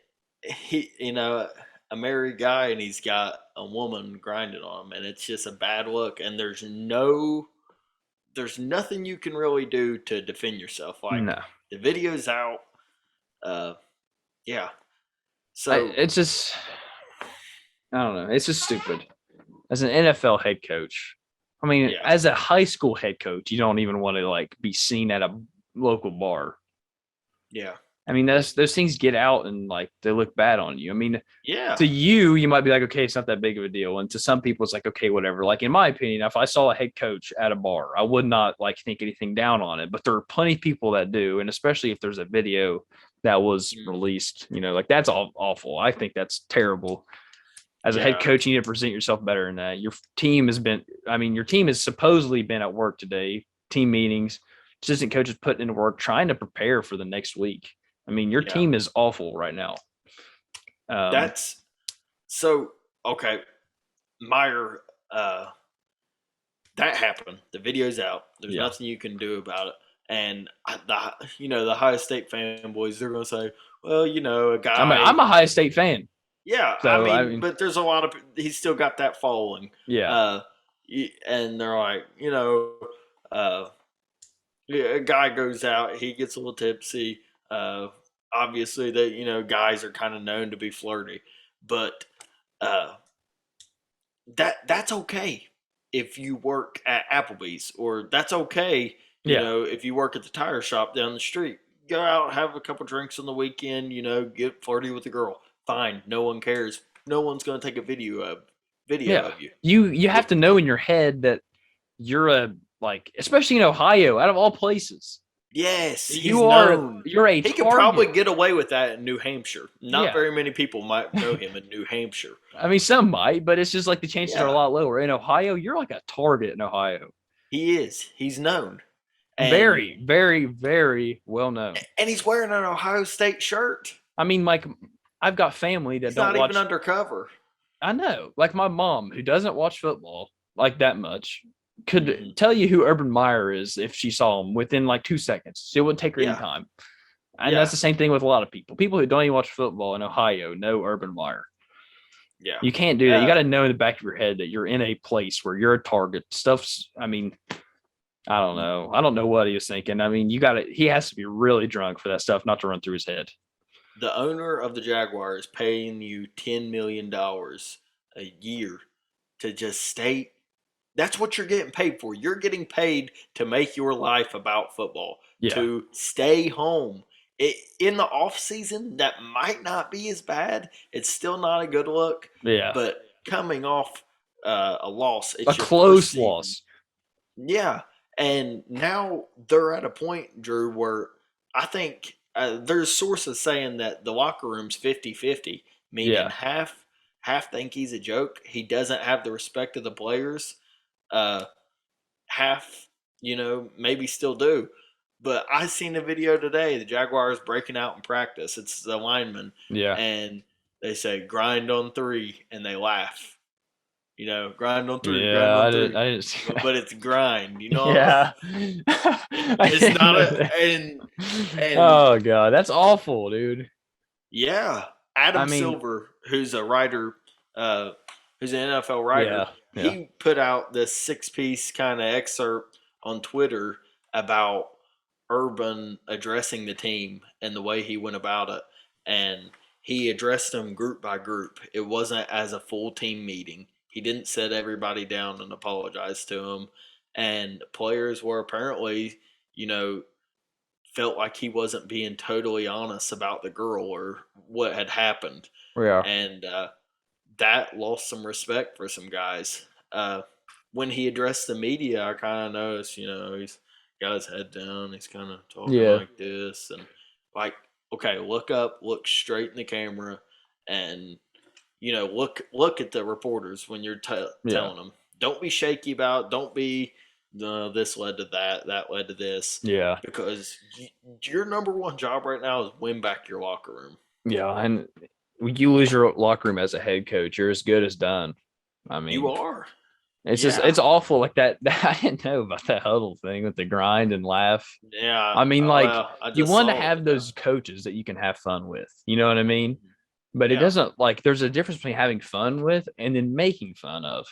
he, a married guy, and he's got a woman grinding on him, and it's just a bad look, and there's nothing you can really do to defend yourself. Like No, the video's out. Yeah. So it's just, I don't know. It's just stupid. As an NFL head coach, I mean, yeah, as a high school head coach, you don't even want to like be seen at a local bar. yeah, I mean, those things get out and like they look bad on you. I mean, yeah, to you, you might be like, okay, it's not that big of a deal. And to some people, it's like, okay, whatever. Like in my opinion, if I saw a head coach at a bar, I would not like think anything down on it. But there are plenty of people that do, and especially if there's a video that was mm, released, like that's all awful. I think that's terrible. As a head yeah, coach, you need to present yourself better than that. Your team has been, I mean, your team has supposedly been at work today, team meetings, assistant coaches putting in work, trying to prepare for the next week. I mean, your yeah. team is awful right now. Um, That's so okay. Meyer, uh, that happened. The video's out. There's yeah. nothing you can do about it. And the Ohio State fanboys, they're gonna say, well, a I mean, guy. I'm a High State fan, Yeah, I so I mean, mean, but there's a lot of he's still got that following. yeah, Uh, and they're like, uh, yeah, a guy goes out, he gets a little tipsy. Uh, Obviously, that guys are kind of known to be flirty, but uh, that's okay if you work at Applebee's, or that's okay, yeah, if you work at the tire shop down the street. Go out, have a couple drinks on the weekend, get flirty with a girl. Fine, no one cares. No one's gonna take a video yeah. of you. You have But to know in your head that you're a like, especially in Ohio, out of all places, yes, he's you are known. you're a He could probably target. get away with that in New Hampshire. Not Yeah, very many people might know him in New Hampshire. I mean, some might, but it's just like the chances are a Yeah, lot lower. In Ohio, you're like a target in Ohio. he is. He's known. And Very, very, very well known. and he's wearing an Ohio State shirt. I mean, like, I've got family that He's don't not even watch. undercover. I know, like my mom, who doesn't watch football like that much, could Hmm. tell you who Urban Meyer is if she saw him within like 2 seconds. It wouldn't take her any Yeah, time. And that's yeah, the same thing with a lot of people. People who don't even watch football in Ohio know Urban Meyer. yeah. You can't do that. You got Uh, to know in the back of your head that you're in a place where you're a target. Stuff's, I mean, I don't know. I don't know what he was thinking. I mean, he has to be really drunk for that stuff not to run through his head. the owner of the Jaguars paying you $10 million a year to just stay. That's what you're getting paid for. You're getting paid to make your life about football, Yeah. to stay home. In the off season, that might not be as bad. It's still not a good look, Yeah. but coming off a loss, A it's your first close season. loss. Yeah, and now they're at a point, Drew, where I think there's sources saying that the locker room's 50-50, meaning Yeah. half think he's a joke. He doesn't have the respect of the players. Uh, Half, maybe still do. But I seen a video today. The Jaguars breaking out in practice. It's the linemen, Yeah. and they say grind on three, and they laugh. Grind Yeah. on three. I didn't see that. But it's grind. Yeah. I It's didn't not know a that. and Oh god, that's awful, dude. yeah, I Adam mean, Silver, who's a writer, uh, who's an NFL writer, yeah. Yeah. he put out this 6-piece kind of excerpt on Twitter about Urban addressing the team and the way he went about it, and he addressed them group by group. It wasn't as a full team meeting. He didn't sit everybody down and apologize to them. And players were apparently, you know, felt like he wasn't being totally honest about the girl or what had happened. Yeah. And that lost some respect for some guys. When he addressed the media, I kind of noticed, he's got his head down. He's kind of talking Yeah. like this, and like, okay, look up, look straight in the camera, and look at the reporters when you're Yeah. telling them. Don't be shaky about. Don't be this led to that. That led to this. Yeah. Because your number one job right now is win back your locker room. Yeah. And when you lose your locker room as a head coach, you're as good as done. I You mean, are. it's just Yeah. it's awful like that. I didn't know about that huddle thing with the grind and laugh. Yeah. I mean, like Well, I you just want to saw it. have those coaches that you can have fun with. You know what I mean? But it Yeah. doesn't like there's a difference between having fun with and then making fun of.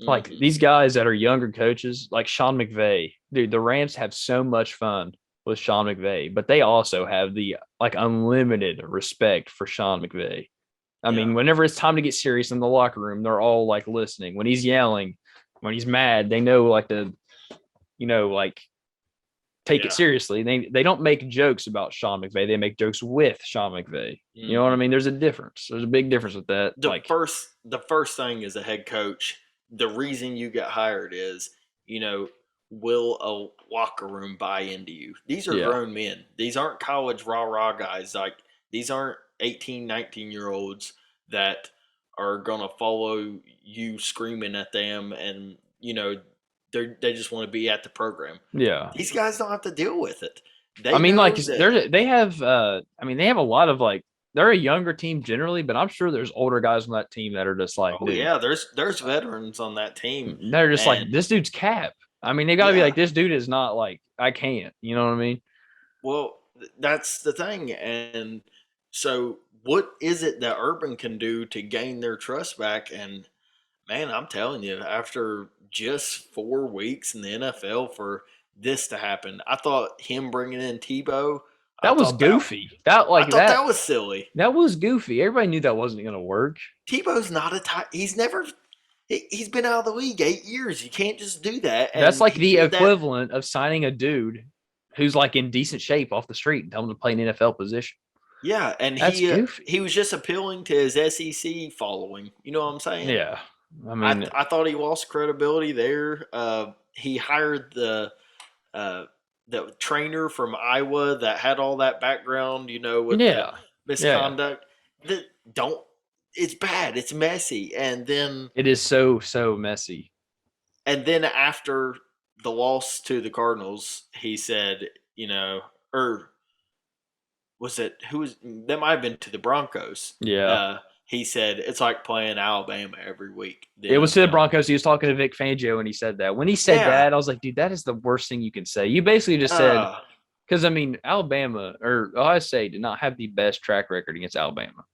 Like Mm-hmm. these guys that are younger coaches, like Sean McVay, dude, the Rams have so much fun with Sean McVay, but they also have the like unlimited respect for Sean McVay. I Yeah. mean, whenever it's time to get serious in the locker room, they're all like listening. When he's yelling, when he's mad, they know like like take it Yeah. seriously. They don't make jokes about Sean McVay. They make jokes with Sean McVay. You know what I Mm-hmm. mean? There's a difference. There's a big difference with that. the Like, first the first thing as a head coach, the reason you get hired is, you know, will a locker room buy into you? These are yeah, grown men. These aren't college rah-rah guys. Like, these aren't 18, 19-year olds that are gonna follow you screaming at them, and they just want to be at the program. yeah. These guys don't have to deal with it. I They mean, like know that. they have I mean, they have a lot of like they're a younger team generally, but I'm sure there's older guys on that team that are just like, Oh dude, yeah, there's veterans on that team, they're just like, and this dude's cap. I mean, they got to be yeah. like, this dude is not like, I can't. You know what I mean? Well, that's the thing. And so, what is it that Urban can do to gain their trust back? And man, I'm telling you, after just 4 weeks in the NFL for this to happen, I thought him bringing in Tebow, I That was thought that goofy. That I like thought that was silly. that was goofy. Everybody knew that wasn't going to work. Tebow's not a tight. He's never. He's been out of the league 8 years. You can't just do that. That's And like he the did that. equivalent of signing a dude who's like in decent shape off the street and telling him to play an NFL position. Yeah, and That's goofy. he was just appealing to his SEC following. You know what I'm saying? Yeah. I mean, I thought he lost credibility there. He hired uh, the trainer from Iowa that had all that background, with the yeah. Yeah. misconduct. That don't. It's bad. It's messy. It is so messy. And then after the loss to the Cardinals, he said, or was it who was that might have been to the Broncos. Yeah. Uh, he said it's like playing Alabama every week. The It was to the NFL. Broncos. He was talking to Vic Fangio and he said that. When he said Yeah. that, I was like, dude, that is the worst thing you can say. You basically just said, Uh, because I mean, Alabama or Ohio State did not have the best track record against Alabama.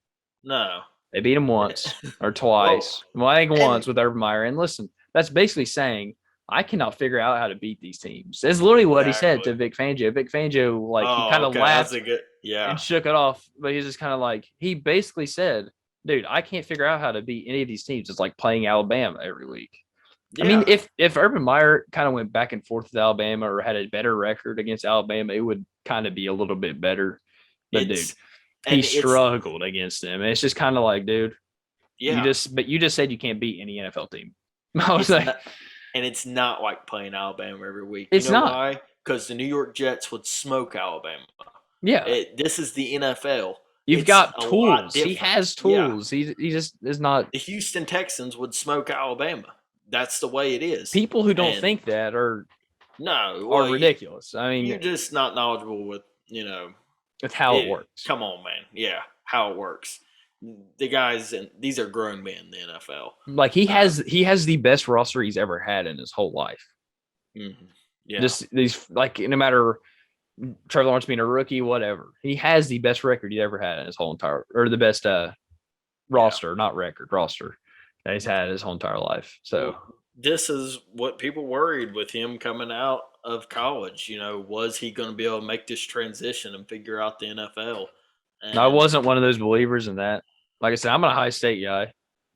no. They beat them once or Well, twice. Well, I think and once with Urban Meyer. And listen, that's basically saying I cannot figure out how to beat these teams. That's literally what he said exactly. to Vic Fangio. Vic Fangio, like, he Oh, kind of okay. That's laughed a good. and Yeah. shook it off, but he's just kind of like, he basically said, dude, I can't figure out how to beat any of these teams. It's like playing Alabama every week. I mean, Yeah. if Urban Meyer kind of went back and forth with Alabama or had a better record against Alabama, it would kind of be a little bit better. But dude, It's he and it's struggled against them. And it's just kind of like, dude, yeah. you just said you can't beat any NFL team. I was It's like, not, and it's not like playing Alabama every week. You it's know not. why? Because the New York Jets would smoke Alabama. Yeah. This is the NFL. You've It's got a lot tools. He different. has Yeah. tools. He just is not. The Houston Texans would smoke Alabama. That's the way it is. People who don't And think that no, are well, ridiculous. I you're mean, just not knowledgeable with with how it works. come on, man. Yeah, how it works. The guys and these are grown men in the NFL. Like he has the best roster he's ever had in his whole life. Mhm. Yeah, Just these like no matter Trevor Lawrence being a rookie, whatever. He has the best record he ever had in his whole entire or the best yeah. roster, not record, roster that he's had his whole entire life. So Well, this is what people worried with him coming out of college. Was he going to be able to make this transition and figure out the NFL? I And wasn't one of those believers in that. Like I said, I'm a high state guy.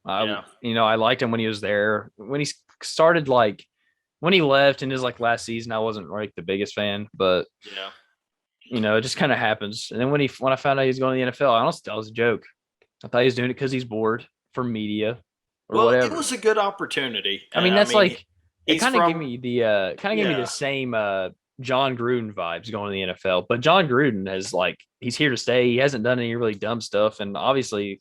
yeah, I liked him when he was there. When he started, like when he left in his like last season, I wasn't like the biggest fan, but yeah. it just kind of happens. And then when I found out he was going to the NFL, I honestly thought it was a joke. I thought he was doing it because he's bored for media or Well, it whatever. was a good opportunity. I mean, I that's mean, like it he's kind of gave from me the yeah, same John Gruden vibes going to the NFL. But John Gruden has like he's here to stay. He hasn't done any really dumb stuff, and obviously,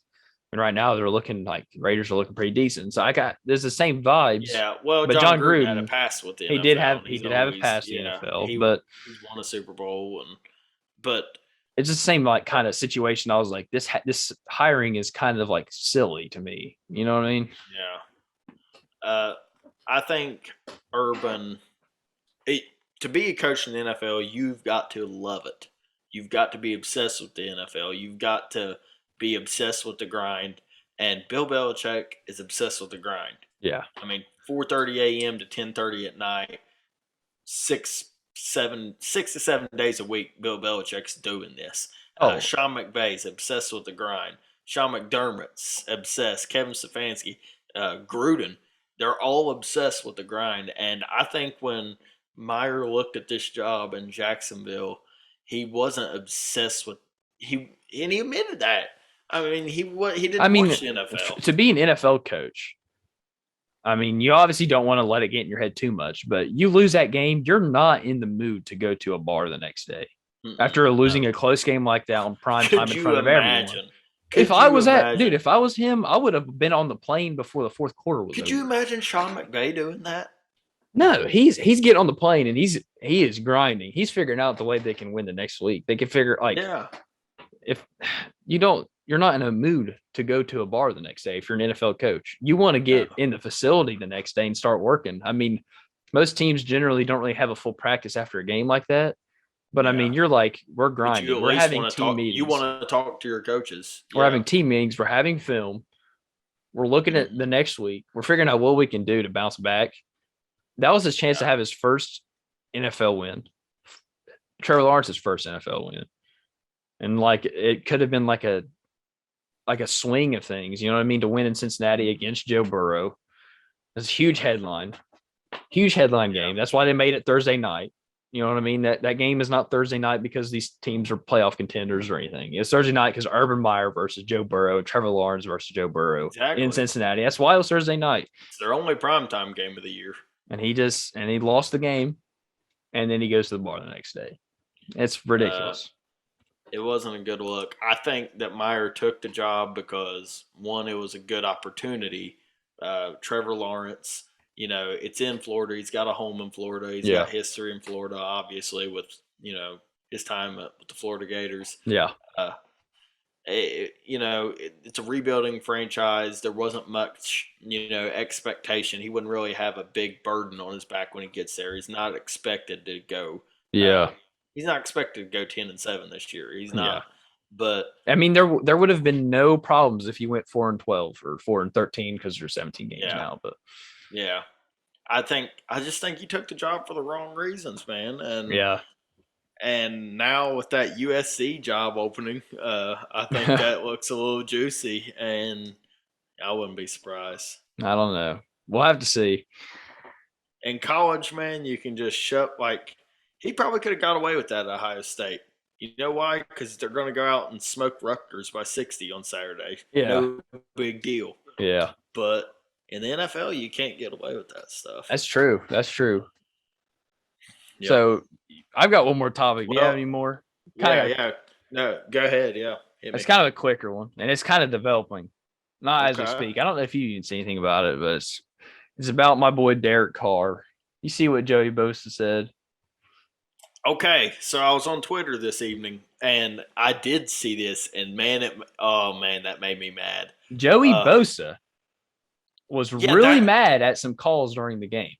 and right now they're looking like Raiders are looking pretty decent. So there's the same vibes. yeah. Well, But John John Gruden had a Gruden, past with the he did NFL, have and he he's did have a always pass the NFL, he but he's won a Super Bowl, but it's the same like kind of situation. I was like, this hiring is kind of like silly to me. You know what I mean? yeah. I think Urban it, to be a coach in the NFL, you've got to love it. You've got to be obsessed with the NFL. You've got to be obsessed with the grind. And Bill Belichick is obsessed with the grind. Yeah. I mean, 4:30 a.m. to 10:30 at night, 6 to 7 days a week. Bill Belichick's doing this. Oh, Sean McVay's obsessed with the grind. Sean McDermott's obsessed. Kevin Stefanski, Gruden, they're all obsessed with the grind. And I think when Meyer looked at this job in Jacksonville, he wasn't obsessed with and he admitted that. I mean, he I didn't mean, watch the NFL. to be an NFL coach, I mean, you obviously don't want to let it get in your head too much, but you lose that game, you're not in the mood to go to a bar the next day Mm-mm, after no. losing a close game like that on prime time Could in you front of everyone. imagine? Could you If imagine? I was him, I would have been on the plane before the fourth quarter was Could you over. imagine Sean McVay doing that? No, he's getting on the plane and he is grinding. He's figuring out the way they can win the next week. They can figure like Yeah, if you're not in a mood to go to a bar the next day if you're an NFL coach. You want to no, get in the facility the next day and start working. I mean, most teams generally don't really have a full practice after a game like that. But I yeah. mean, you're like, we're But you grinding. at We're least having want to team talk. You meetings. want to talk to your coaches. We're Yeah. having team meetings. We're having film. We're looking at the Mm-hmm. next week. We're figuring out what we can do to bounce back. That was his chance to Yeah. have his first NFL win. Trevor Lawrence's first NFL win. And like it could have been like a swing of things, you know what I mean, to win in Cincinnati against Joe Burrow. It's a huge headline Yeah. game. That's why they made it Thursday night. You know what I mean? That game is not Thursday night because these teams are playoff contenders or anything. It's Thursday night because Urban Meyer versus Joe Burrow, Trevor Lawrence versus Joe Burrow in Exactly. Cincinnati. That's why it was Thursday night. It's their only primetime game of the year. And he lost the game, and then he goes to the bar the next day. It's Uh, ridiculous. it wasn't a good look. I think that Meyer took the job because one, it was a good opportunity. Trevor Lawrence, it's in Florida. He's got a home in Florida. He's Yeah. got history in Florida, obviously, with his time with the Florida Gators. Yeah. Uh, it's a rebuilding franchise. There wasn't much, expectation. He wouldn't really have a big burden on his back when he gets there. He's not expected to go. Yeah. Uh, he's not expected to go 10-7 this year. He's Yeah. not. But I mean, there would have been no problems if you went 4-12 or 4-13 because there's 17 games yeah, now. But yeah. I just think he took the job for the wrong reasons, man. And yeah, and now with that USC job opening, I think that looks a little juicy, and I wouldn't be surprised. I don't know. We'll have to see. In college, man, you can just shut like he probably could have got away with that at Ohio State. You know why? Because they're going to go out and smoke Rutgers by 60 on Saturday. Yeah, No big deal. yeah, But in the NFL, you can't get away with that stuff. that's true. That's true. Yep. So I've got one more topic. Do you have Well, any more? yeah. No, go ahead. Yeah. Hit It's me. kind of a quicker one, and it's kind of developing, not as we Okay. speak. I don't know if you can see anything about it, but it's about my boy Derek Carr. You see what Joey Bosa said? Okay, so I was on Twitter this evening, and I did see this, and man, that made me mad. Joey Uh, Bosa was yeah, really mad at some calls during the game.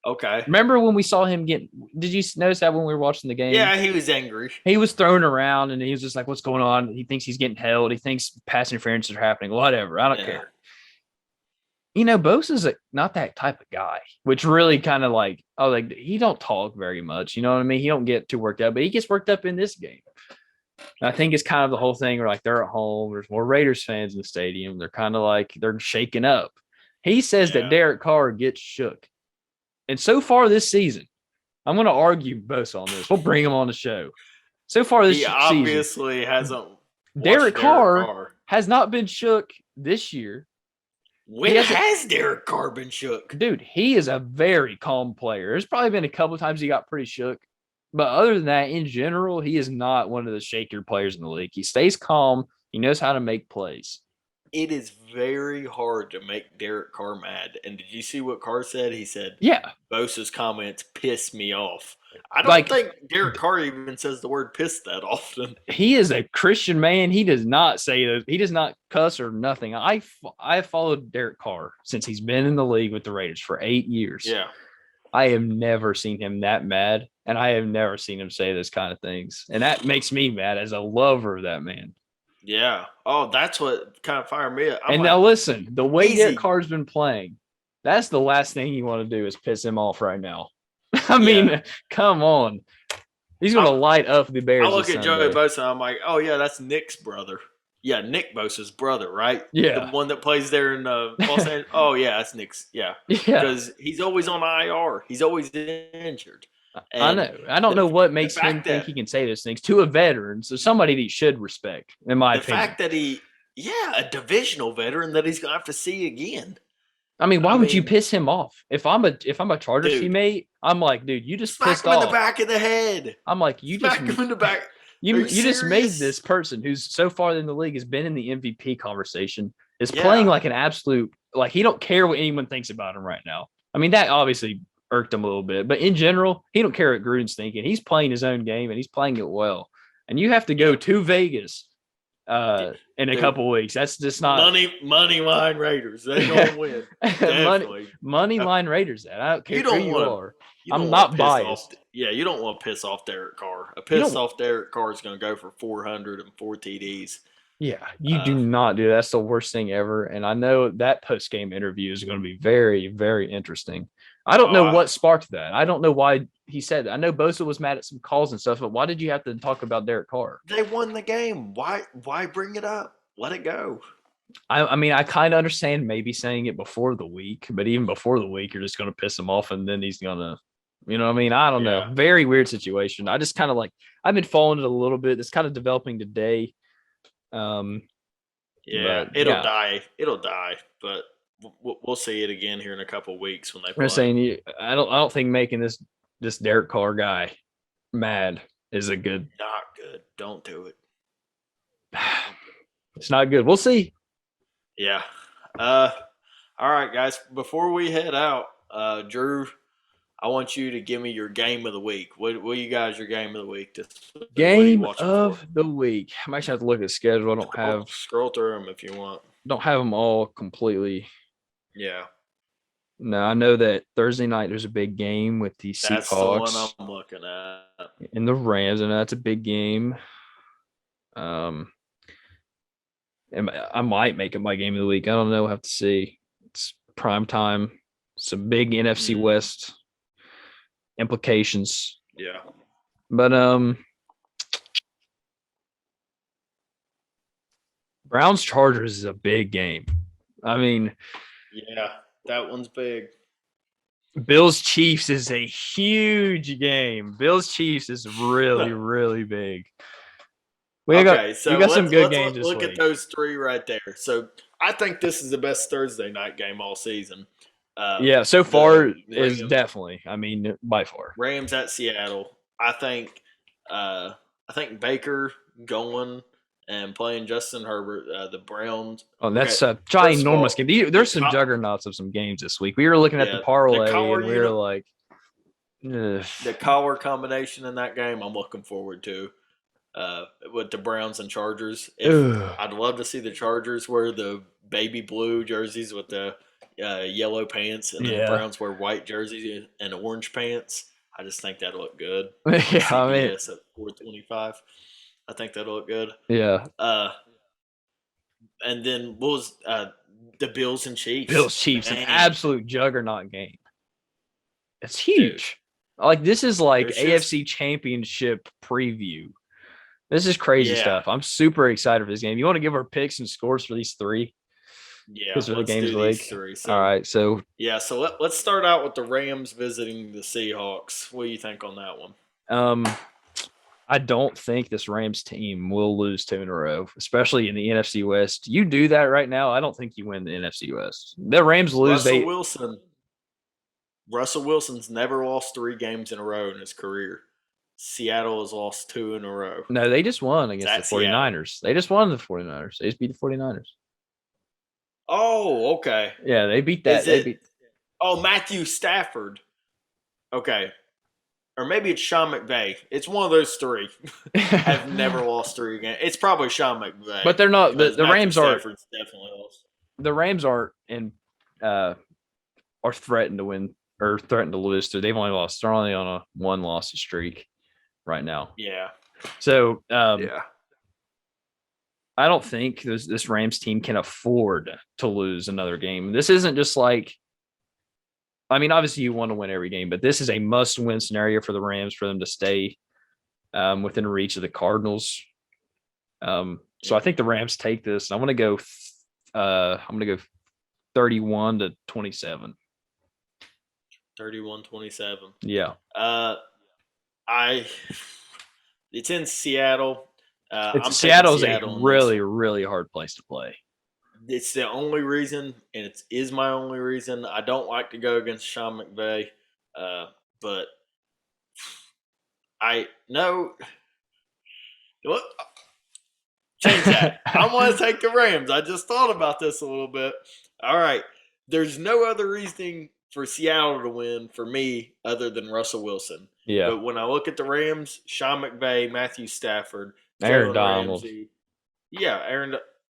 okay. Remember when we saw him get? Did you notice that when we were watching the game? Yeah, he was angry. He was thrown around and he was just like, "What's going on?" He thinks he's getting held. He thinks pass interferences are happening. Whatever. I don't Yeah. care. Bosa's not that type of guy, which really kind of like he don't talk very much. You know what I mean? He don't get too worked up, but he gets worked up in this game. And I think it's kind of the whole thing where like they're at home. There's more Raiders fans in the stadium. They're kind of like they're shaking up. He says that Yeah. Derek Carr gets shook, and so far this season, I'm going to argue Bosa on this. We'll bring him on the show. So far this He season, obviously hasn't Derek watched Derek Carr Carr. has not been shook this year. He When hasn't, has Derek Carr been shook? dude. He is a very calm player. There's probably been a couple of times he got pretty shook, but other than that, in general, he is not one of the shakier players in the league. He stays calm. He knows how to make plays. It is very hard to make Derek Carr mad. And did you see what Carr said? He said, Yeah, Bosa's comments piss me off. I don't like think Derek Carr even says the word piss that often. he is a Christian man. He does not say those. He does not cuss or nothing. I followed Derek Carr since he's been in the league with the Raiders for 8 years. Yeah. I have never seen him that mad, and I have never seen him say this kind of things, and that makes me mad as a lover of that man. Yeah. Oh, that's what kind of fired me up. I'm And like, now listen, the way Derek easy. Carr's been playing, that's the last thing you want to do is piss him off right now. I Yeah. mean, come on. He's going to light up the Bears. I look this at Joey Sunday. Bosa and I'm like, oh, yeah, that's Nick's brother. Yeah, Nick Bosa's brother, right? Yeah. The one that plays there in Los Angeles. Oh, yeah, that's Nick's. Yeah. Yeah. Because he's always on IR. He's always injured. I And know. I don't know what makes him fact think that he can say those things to a veteran. So somebody that you should respect, in my the opinion. fact that a divisional veteran that he's gonna have to see again. I mean, why I would you mean, piss him off? If I'm a Chargers dude, teammate, I'm like, dude, you just smack pissed him in the off. back of the head. I'm like, you just Smack him in the back. Are you you just made serious? this person who's so far in the league has been in the MVP conversation is playing Yeah. like an absolute like he don't care what anyone thinks about him right now. I mean, that obviously irked him a little bit, but in general, he don't care what Gruden's thinking. He's playing his own game and he's playing it well. And you have to go to Vegas in a Dude, couple weeks. That's just not money line Raiders. They're gonna win. Definitely. money line Raiders. I don't care You who don't you want to. are. You I'm don't want not to piss off. biased. Yeah, you don't want to piss off Derek Carr. A You pissed don't. off Derek Carr is going to go for 404 TDs. Yeah, you do not do that. That's the worst thing ever. And I know that post game interview is going to be very, very interesting. I don't know what sparked that. I don't know why he said that. I know Bosa was mad at some calls and stuff, but why did you have to talk about Derek Carr? They won the game. Why bring it up? Let it go. I mean, I kind of understand maybe saying it before the week, but even before the week, you're just going to piss him off, and then he's going to, you know what I mean? I don't know. Very weird situation. I just kind of I've been following it a little bit. It's kind of developing today. It'll die. It'll die, but we'll see it again here in a couple of weeks when they play. I'm saying I don't think making this Derek Carr guy mad is a good. Not good. Don't do it. It's not good. We'll see. Yeah. All right, guys. Before we head out, Drew, I want you to give me your game of the week. What you guys your game of the week? Game of the week. I might have to look at the schedule. I don't scroll through them if you want. Don't have them all completely. Yeah. No, I know that Thursday night there's a big game with the Seahawks. That's the one I'm looking at. And the Rams, and that's a big game. And I might make it my game of the week. I don't know. We'll have to see. It's prime time. Some big NFC West implications. Yeah. But Browns Chargers is a big game. I mean, yeah, that one's big. Bills Chiefs is a huge game. Bills Chiefs is really, really big. We got some good games this week. Look at those three right there. So I think this is the best Thursday night game all season. So far is definitely. I mean, by far. Rams at Seattle. I think Baker going and playing Justin Herbert. The Browns. Oh, that's a ginormous game. There's some juggernauts of some games this week. We were looking at the parlay, and we were like, the collar combination in that game. I'm looking forward to. With the Browns and Chargers. I'd love to see the Chargers wear the baby blue jerseys with the yellow pants, and the Browns wear white jerseys and orange pants. I just think that'll look good. Yeah, I mean, at 425. I think that'll look good. Yeah. And then what was the Bills and Chiefs. Bills Chiefs, an Man, absolute juggernaut game. It's dude, huge. Like this is like there's just AFC Championship preview. This is crazy yeah, stuff. I'm super excited for this game. You want to give our picks and scores for these three? yeah. Because for the Let's games do of the these week. three. All So right. So yeah, so let's start out with the Rams visiting the Seahawks. What do you think on that one? um I don't think this Rams team will lose two in a row, especially in the NFC West. You do that right now, I don't think you win the NFC West. The Rams lose, Russell they Wilson. Russell Wilson's never lost 3 games in a row in his career. Seattle has lost 2 in a row. no, they just won It's against the at Seattle. 49ers. They just won the 49ers. They just beat the 49ers. Oh, okay. Yeah, they beat that. Is They it? beat Oh, Matthew Stafford. Okay, or maybe it's Sean McVay. It's one of those three. Have never lost 3 games. It's probably Sean McVay but they're not because the Matthew Rams are Stafford's definitely lost. the Rams aren't in are threatened to win or threatened to lose. So they've only lost. They're only on a one loss streak right now. Yeah, So yeah. I don't think this Rams team can afford to lose another game. This isn't just like, I mean, obviously you want to win every game, but this is a must-win scenario for the Rams for them to stay within reach of the Cardinals. So I think the Rams take this. I'm gonna go. I'm gonna go 31-27. 31-27. Yeah, I. It's in Seattle. I'm taking Seattle's a Seattle in this really one. really hard place to play. It's the only reason, and it is my only reason. I don't like to go against Sean McVay, but I know what. Change that. I want to take the Rams. I just thought about this a little bit. All right. There's no other reasoning for Seattle to win for me other than Russell Wilson. Yeah, But when I look at the Rams, Sean McVay, Matthew Stafford, Aaron Jalen Donald. Ramsey, yeah, Aaron,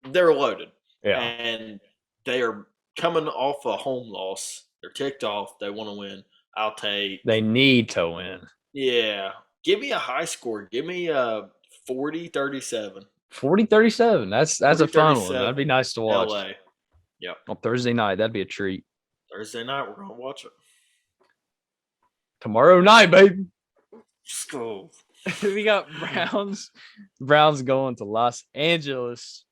they're loaded. Yeah, And they are coming off a home loss. They're ticked off. They want to win. I'll take, they need to win. yeah, give me a high score. Give me a 40-37. 40-37. That's a fun one. That'd be 40-37 nice to watch LA. Yep. on Thursday night. That'd be a treat. Thursday night, we're going to watch it. Tomorrow night, baby. School. We got Browns going to Los Angeles.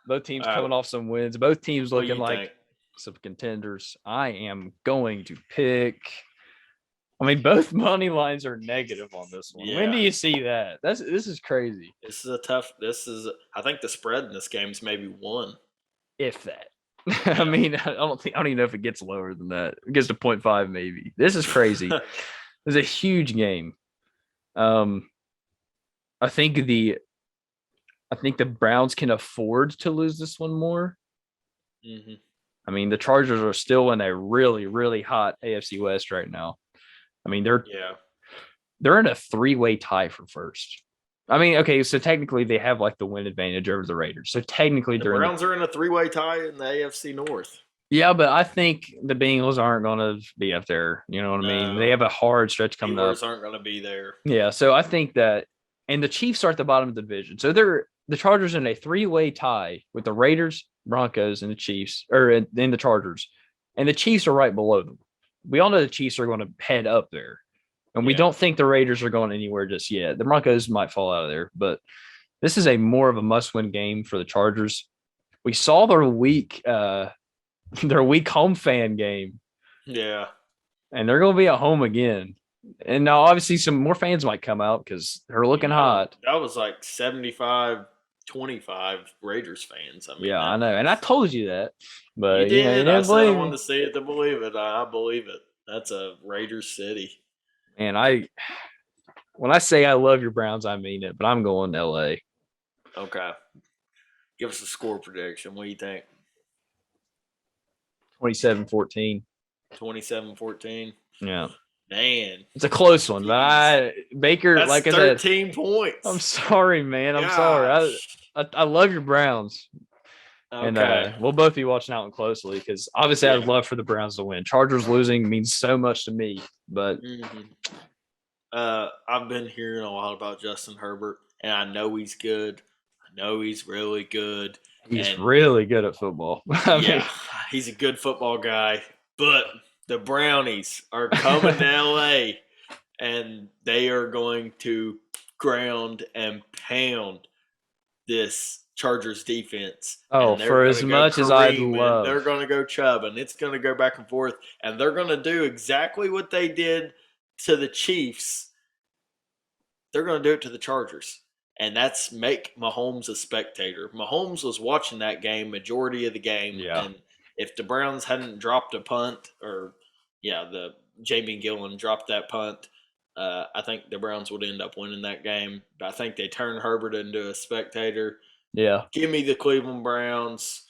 Both teams coming off some wins. Both teams What do looking you like think? some contenders. I am going to pick. I mean, both money lines are negative on this one. When do Yeah. you see that? This is crazy. This is a tough. I think the spread in this game is maybe 1. If that. I mean, I don't even know if it gets lower than that. It gets to 0.5 maybe. This is crazy. It's a huge game. I think the Browns can afford to lose this one more. Mm-hmm. I mean, the Chargers are still in a really, really hot AFC West right now. I mean, they're in a 3-way tie for first. I mean, okay, so technically they have like the win advantage over the Raiders. So technically The Browns are in a 3-way tie in the AFC North. yeah, but I think the Bengals aren't going to be up there. You know what I mean? They have a hard stretch coming up. Steelers aren't going to be there. Yeah, so I think that, and the Chiefs are at the bottom of the division. So the Chargers in a 3-way tie with the Raiders, Broncos, and the Chiefs, or in the Chargers, and the Chiefs are right below them. We all know the Chiefs are going to head up there, and we don't think the Raiders are going anywhere just yet. The Broncos might fall out of there, but this is a more of a must-win game for the Chargers. We saw their week home fan game. Yeah. And they're going to be at home again. And now, obviously, some more fans might come out because they're looking hot. That was like 75-25 Raiders fans. I mean, Yeah, I know. And I told you that. But you did. you I didn't said I believe wanted me. to see it to believe it. I believe it. That's a Raiders city. And when I say I love your Browns, I mean it. But I'm going to LA. Okay. Give us a score prediction. What do you think? 27-14. 27-14. Yeah. Man. It's a close one. But Baker, That's like I said, 13 points. I'm sorry, man. I'm sorry. I love your Browns. Okay. And we'll both be watching out closely because obviously I'd love for the Browns to win. Chargers losing means so much to me. But I've been hearing a lot about Justin Herbert, and I know he's good. I know he's really good. He's And really good at football. yeah, he's a good football guy. But the Brownies are coming to LA and they are going to ground and pound this Chargers defense, oh, and they're for going as to go much as I'd Kareem, and love. they're going to go Chubb, and it's going to go back and forth, and they're going to do exactly what they did to the Chiefs. They're going to do it to the Chargers, and that's make Mahomes a spectator. Mahomes was watching that game majority of the game, Yeah. and if the Browns hadn't dropped a punt, or the Jamie Gillen dropped that punt, I think the Browns would end up winning that game. But I think they turned Herbert into a spectator. Yeah. Give me the Cleveland Browns.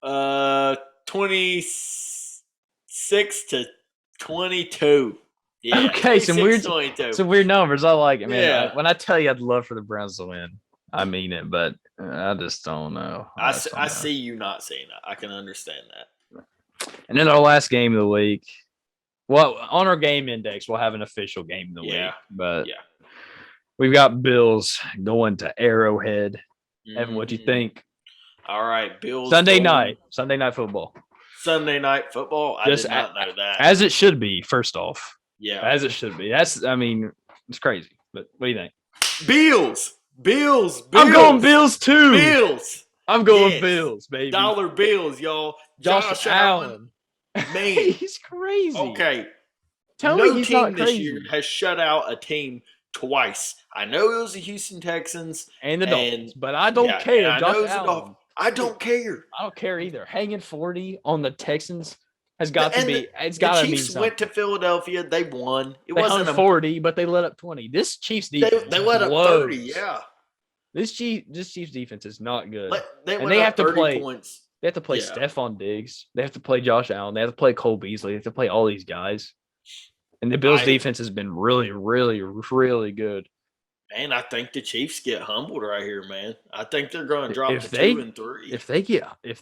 26-22. Yeah, Okay, 26-22. some weird numbers. I like it, man. Yeah. When I tell you I'd love for the Browns to win, I mean it, but I just don't know. I just don't I know. see you not seeing it. I can understand that. And then our last game of the week. Well, on our game index, we'll have an official game of the Yeah. week, but Yeah. we've got Bills going to Arrowhead. Evan, what do you Mhm. think? All right, Bills Sunday going night football. Sunday night football. I Just did not know that. as it should be. First off, Yeah. as it should be. I mean, it's crazy. But what do you think? Bills. I'm going Bills too. Bills. I'm going Yes. Bills, baby. Dollar bills, y'all. Josh Allen. Man. He's crazy. Okay. Tell No me he's team not this crazy. year has shut out a team twice. I know it was the Houston Texans And the Dolphins, but I don't care. I Josh know it was the Allen. Dolphins. I don't care. I don't care either. Hanging 40 on the Texans has got to be. It's The got to mean Chiefs something. went to Philadelphia. They won. They hung 40, but they let up 20. This Chiefs defense They let up 30. Yeah. This Chiefs defense is not good. They have to play points. They have to play Stephon Diggs. They have to play Josh Allen. They have to play Cole Beasley. They have to play all these guys. And the Bills' defense has been really, really, really good. And I think the Chiefs get humbled right here, man. I think they're going to drop to 2 and 3. If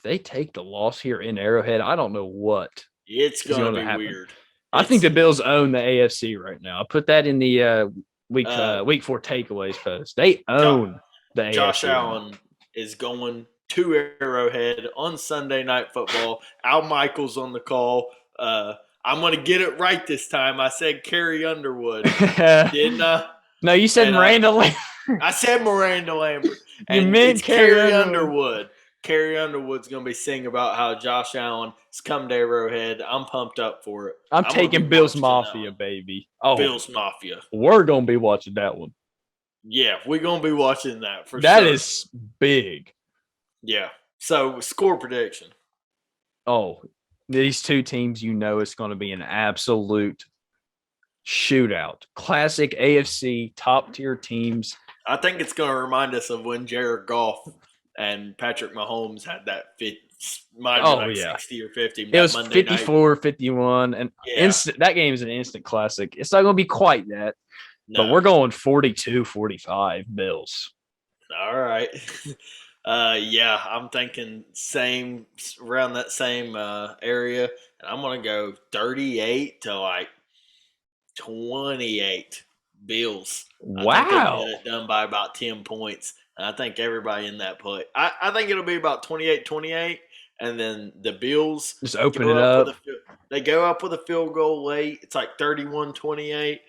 they take the loss here in Arrowhead, I don't know what it's going to be happen. weird. I think the Bills own the AFC right now. I'll put that in the week 4 takeaways post. They own the AFC. Josh Allen is going to Arrowhead on Sunday Night Football. Al Michaels on the call. I'm going to get it right this time. I said Carrie Underwood. Didn't I? No, you said Miranda Lambert. I said Miranda Lambert. You meant Carrie Underwood. Carrie Underwood's going to be singing about how Josh Allen has come to Arrowhead. I'm pumped up for it. I'm taking Bills Mafia, baby. Oh, Bills Mafia. We're going to be watching that one. Yeah, we're going to be watching that for sure. That is big. Yeah. So, score prediction. Oh, these two teams, it's going to be an absolute shootout. Classic AFC top-tier teams. I think it's going to remind us of when Jared Goff and Patrick Mahomes had that 60 or 50. It was 54-51, and that game is an instant classic. It's not going to be quite that, but we're going 42-45 Bills. All right. I'm thinking around that same area, and I'm going to go 38 to 28 Bills. Wow. I think they'll get it done by about 10 points. And I think everybody in that play. I think it'll be about 28-28, and then the Bills just open it up. They go up with a field goal late. It's like 31-28.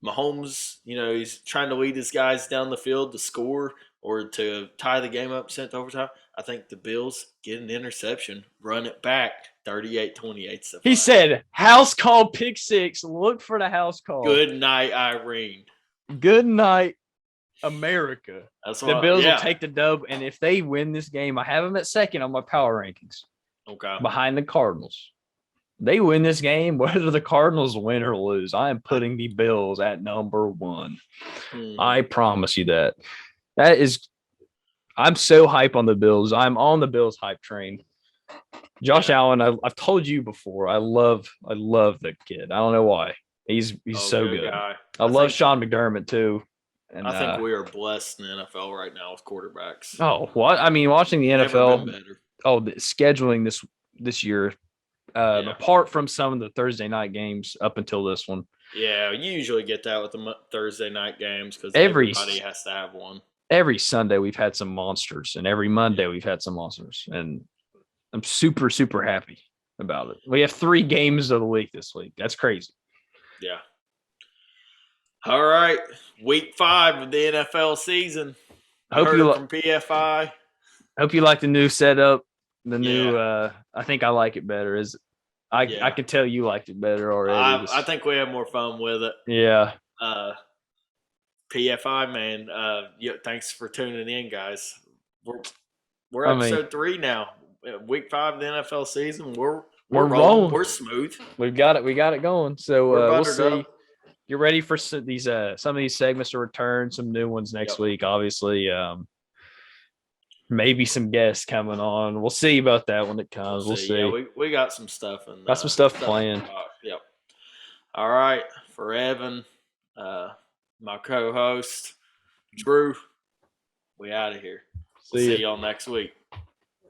Mahomes, he's trying to lead his guys down the field to score or to tie the game up, sent to overtime. I think the Bills get an interception, run it back, 38-28. He said, house call pick six. Look for the house call. Good night, Irene. Good night, America. The Bills will take the dub, and if they win this game, I have them at second on my power rankings. Okay. Behind the Cardinals. They win this game, whether the Cardinals win or lose. I am putting the Bills at number 1. I promise you that. I'm so hype on the Bills. I'm on the Bills hype train. Josh Allen, I've told you before, I love the kid. I don't know why. He's so good. Guy. I love Sean McDermott too. And I think we are blessed in the NFL right now with quarterbacks. Oh, what? I mean, watching the NFL. The scheduling this year. Apart from some of the Thursday night games up until this one. Yeah, you usually get that with the Thursday night games because everybody has to have one. every Sunday we've had some monsters, and every Monday we've had some monsters, and I'm super super happy about it. We have 3 games of the week this week. That's crazy. Yeah. All right. Week 5 of the NFL season. I You hope heard you it from PFI. hope you like the new setup. The Yeah. new I think I like it better. Is I Yeah. can tell you liked it better already. I think we have more fun with it. Yeah. Uh, PFI, man. Yeah, thanks for tuning in, guys. We're I mean, episode 3 now. Week 5 of the NFL season. We're we're rolling. rolling. We're smooth. We got it going. So We're we'll buttered see. up. Get ready for these some of these segments to return, some new ones next Yep. week. Obviously, maybe some guests coming on. We'll see about that when it We'll comes. We'll see. Yeah, see. we got some stuff in Got some stuff stuff in the planned. box. Yep. All right. For Evan, my co-host Drew, we out of here. We'll See see you. y'all next week.